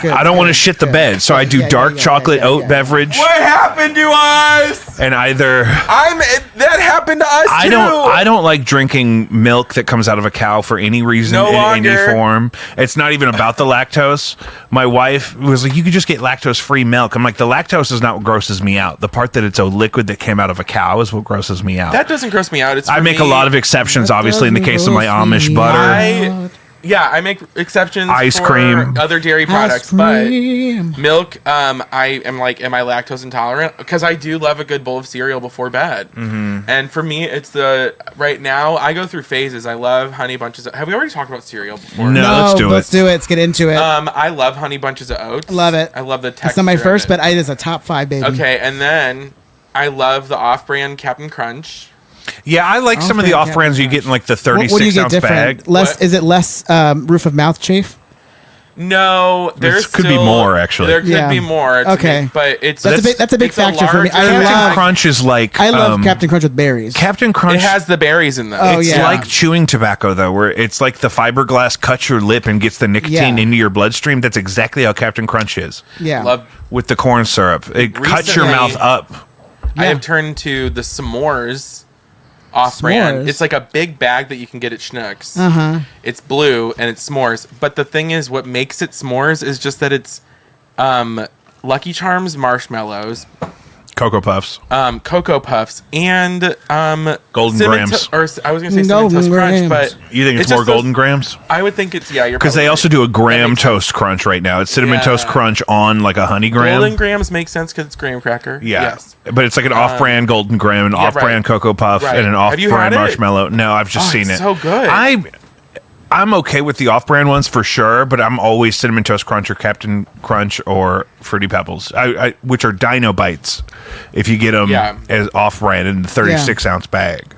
good. I don't want to shit the bed, so I do dark chocolate oat beverage. What happened to us? And either that happened to us too. I don't like drinking milk that comes out of a cow for any reason No in any longer. form. It's not even about the lactose. My wife was like, you could just get lactose-free milk. I'm like, the lactose is not what grosses me out. The part that it's a liquid that came out of a cow is what grosses me out. That doesn't gross me out. I make a lot of exceptions, obviously, in the case of my Amish butter. I make exceptions Ice for cream. other dairy products, but milk, I am like, am I lactose intolerant? Because I do love a good bowl of cereal before bed. Mm-hmm. And for me, it's right now, I go through phases. I love Honey Bunches have we already talked about cereal before? No, let's do it. Let's do it. Let's get into it. I love Honey Bunches of Oats. Love it. I love the texture. It's not my first, of it. but it is a top 5, baby. Okay, and then I love the off-brand Captain Crunch. Yeah, I like some of the off-brands you get in like the 36 What do you get ounce different? bag. Less? Is it less roof of mouth chafe? No, there's could be more, actually. There could be more. Okay. But That's a big it's factor for me. larger- Captain Crunch is like I love Captain Crunch with berries. Captain Crunch. It has the berries in them. Oh, It's yeah. like chewing tobacco, though, where it's like the fiberglass cuts your lip and gets the nicotine Yeah. into your bloodstream. That's exactly how Captain Crunch is Yeah. Love. with the corn syrup. It cuts your Recently- mouth up. I Yeah. have turned to the s'mores off-brand. S'mores? It's like a big bag that you can get at Schnucks. Uh-huh. It's blue and it's s'mores. But the thing is, what makes it s'mores is just that it's Lucky Charms marshmallows, Cocoa Puffs. Cocoa Puffs, and Golden Cinnamon Grams. I was going to say Cinnamon Golden Toast Crunch, Grams. but You think it's just more those- Golden Grams? I would think it's, you're Because they probably also right. do a That graham makes toast crunch right now. It's Cinnamon Yeah. Toast Crunch on like a honey graham. Golden Grams make sense because it's graham cracker. Yeah. Yes. But it's like an off-brand Golden Graham, an off-brand right. Cocoa Puff, Right. and an Have you off-brand had it? marshmallow. No, I've just Oh, seen it's it. so good. I'm okay with the off-brand ones for sure, but I'm always Cinnamon Toast Crunch or Captain Crunch or Fruity Pebbles, which are Dino Bites. If you get them as off-brand in the 36-ounce bag.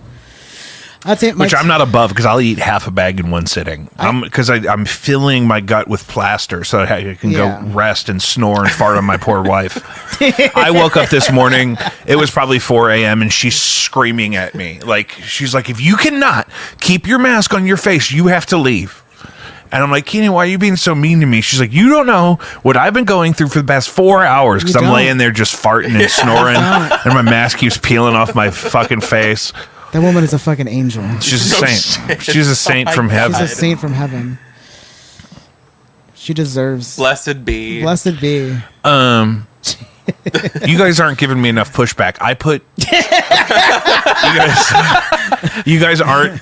I'd say Which I'm not above because I'll eat half a bag in one sitting. Because I'm filling my gut with plaster so that I can Yeah. go rest and snore and fart on my poor wife. I woke up this morning, it was probably 4 a.m. and she's screaming at me. She's like, if you cannot keep your mask on your face, you have to leave. And I'm like, Keenan, why are you being so mean to me? She's like, you don't know what I've been going through for the past 4 hours because I'm don't. laying there just farting and snoring and my mask keeps peeling off my fucking face. That woman is a fucking angel. She's a No saint. shit. She's a saint from She's heaven. a saint from heaven. She deserves. Blessed be. Blessed be. You guys aren't giving me enough pushback. You guys aren't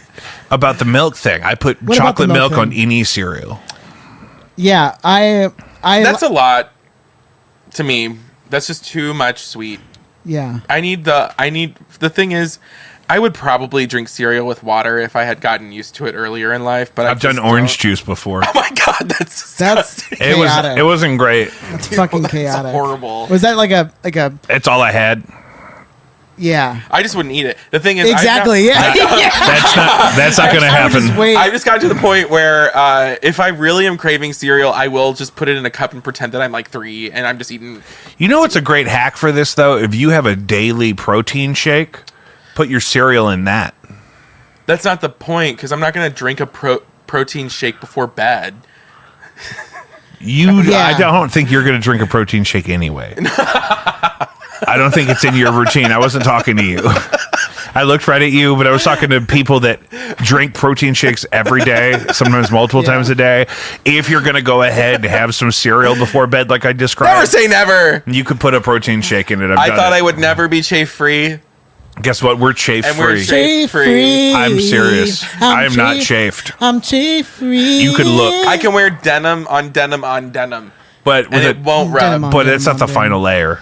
about the milk thing. I put What about chocolate the milk milk on thing? any cereal. Yeah, I. That's a lot to me. That's just too much sweet. Yeah. The thing is, I would probably drink cereal with water if I had gotten used to it earlier in life, but I've done orange juice before. Oh my god, that's disgusting. Chaotic. It wasn't great. That's fucking That's chaotic. horrible. Was that like a? It's all I had. Yeah. I just wouldn't eat it. The thing is, Exactly. Yeah. That's not going to happen. Wait. I just got to the point where if I really am craving cereal, I will just put it in a cup and pretend that I'm like 3 and I'm just eating. You know what's a great hack for this though? If you have a daily protein shake, put your cereal in that. That's not the point because I'm not going to drink a protein shake before bed. I don't think you're going to drink a protein shake anyway. I don't think it's in your routine. I wasn't talking to you. I looked right at you, but I was talking to people that drink protein shakes every day, sometimes multiple times a day. If you're going to go ahead and have some cereal before bed like I described, Never say never. you could put a protein shake in it. I thought I would never be chafe free. Guess what? We're chafe And we're free. chafe free. I'm serious. I am not chafed. I'm chafe free. You could look. I can wear denim on denim on denim, But with and it won't rub. Denim on but it's not the denim. final layer.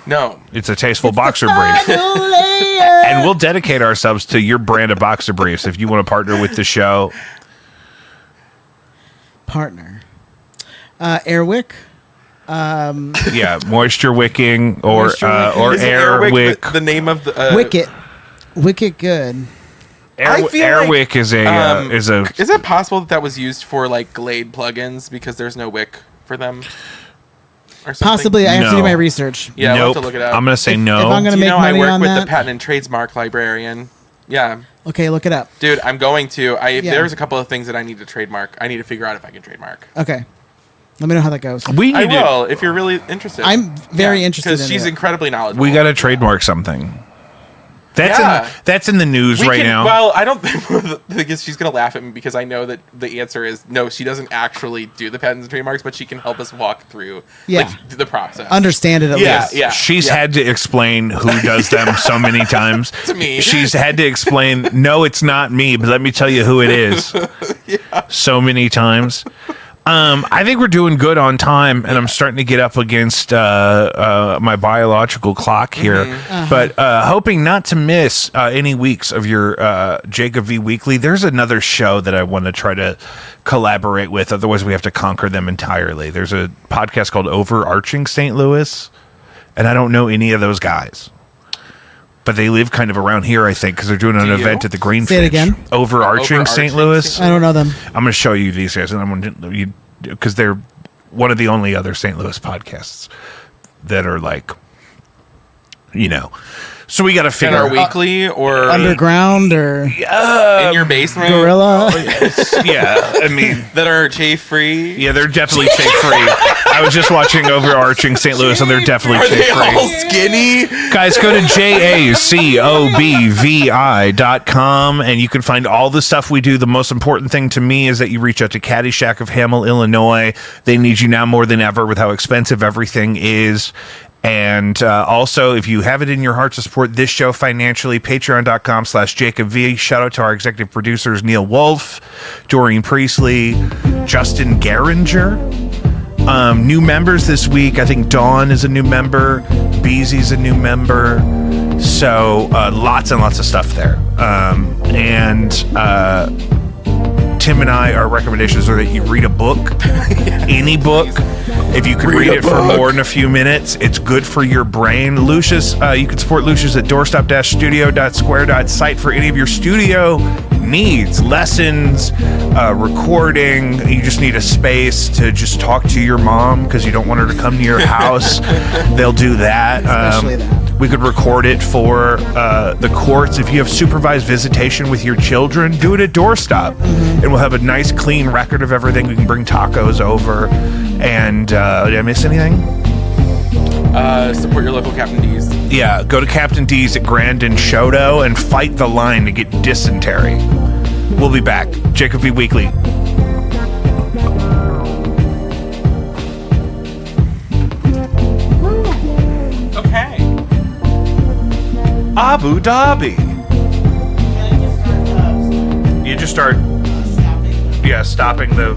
No. It's a tasteful boxer brief. And we'll dedicate ourselves to your brand of boxer briefs if you want to partner with the show. Partner. Airwick. Yeah, moisture wicking or Moisture wicking. or Isn't air Airwick wick. the name of the Wicket good. I feel Air like, wick is a Is it possible that was used for like Glade plugins because there's no wick for them? or something? Possibly, I have to do No. my research. Yeah, I'll Nope. have to look it up. I'm going to say If no. I'm gonna Do you make know I money work on with that? the patent and trademark librarian? Yeah. Okay, look it up. Dude, I'm going to. Yeah. There's a couple of things that I need to trademark. I need to figure out if I can trademark. Okay, let me know how that goes. We I need to. will, if you're really interested. I'm very interested Because in she's it. incredibly knowledgeable. We got to trademark something. Yeah. That's in the news right now. Well, I don't think the thing is she's going to laugh at me because I know that the answer is no, she doesn't actually do the patents and trademarks, but she can help us walk through the process. Understand it at Yeah, least. yeah. She's had to explain who does them so many times. To me. She's had to explain, no, it's not me, but let me tell you who it is. So many times. I think we're doing good on time, and I'm starting to get up against my biological clock here. But hoping not to miss any weeks of your Jacob V Weekly. There's another show that I want to try to collaborate with. Otherwise, we have to conquer them entirely. There's a podcast called Overarching St. Louis, and I don't know any of those guys. But they live kind of around here, I think, because they're doing an event at the Greenfish. Say it again. Overarching St. Louis. I don't know them. I'm going to show you these guys, and I'm going to because they're one of the only other St. Louis podcasts that are like, So we got to In figure our out. weekly or Underground or in your basement. Gorilla. Yeah, I mean, That are chafe free. yeah, they're definitely chafe free. I was just watching Overarching St. Louis, and they're definitely Are they chafe all free. skinny? Guys, go to jacobvi.com and you can find all the stuff we do. The most important thing to me is that you reach out to Caddyshack of Hamel, Illinois. They need you now more than ever with how expensive everything is. And also, if you have it in your heart to support this show financially, patreon.com/JacobV. Shout out to our executive producers, Neill Wolf, Doreen Priestley, Justin Geringer. New members this week. I think Dawn is a new member. Beezy's a new member. So lots and lots of stuff there. Tim and I, our recommendations are that you read a book, any book. If you can read it for more than a few minutes, it's good for your brain. Lucius, you can support Lucius at doorstop-studio.square.site for any of your studio needs, lessons, recording. You just need a space to just talk to your mom because you don't want her to come to your house. They'll do that. Especially that. We could record it for the courts. If you have supervised visitation with your children, do it at Doorstop. And we'll have a nice, clean record of everything. We can bring tacos over. And did I miss anything? Support your local Captain D's. Yeah, go to Captain D's at Grand and Shoto and fight the line to get dysentery. We'll be back. Jacob V Weekly. Okay. Abu Dhabi. You just start, stopping the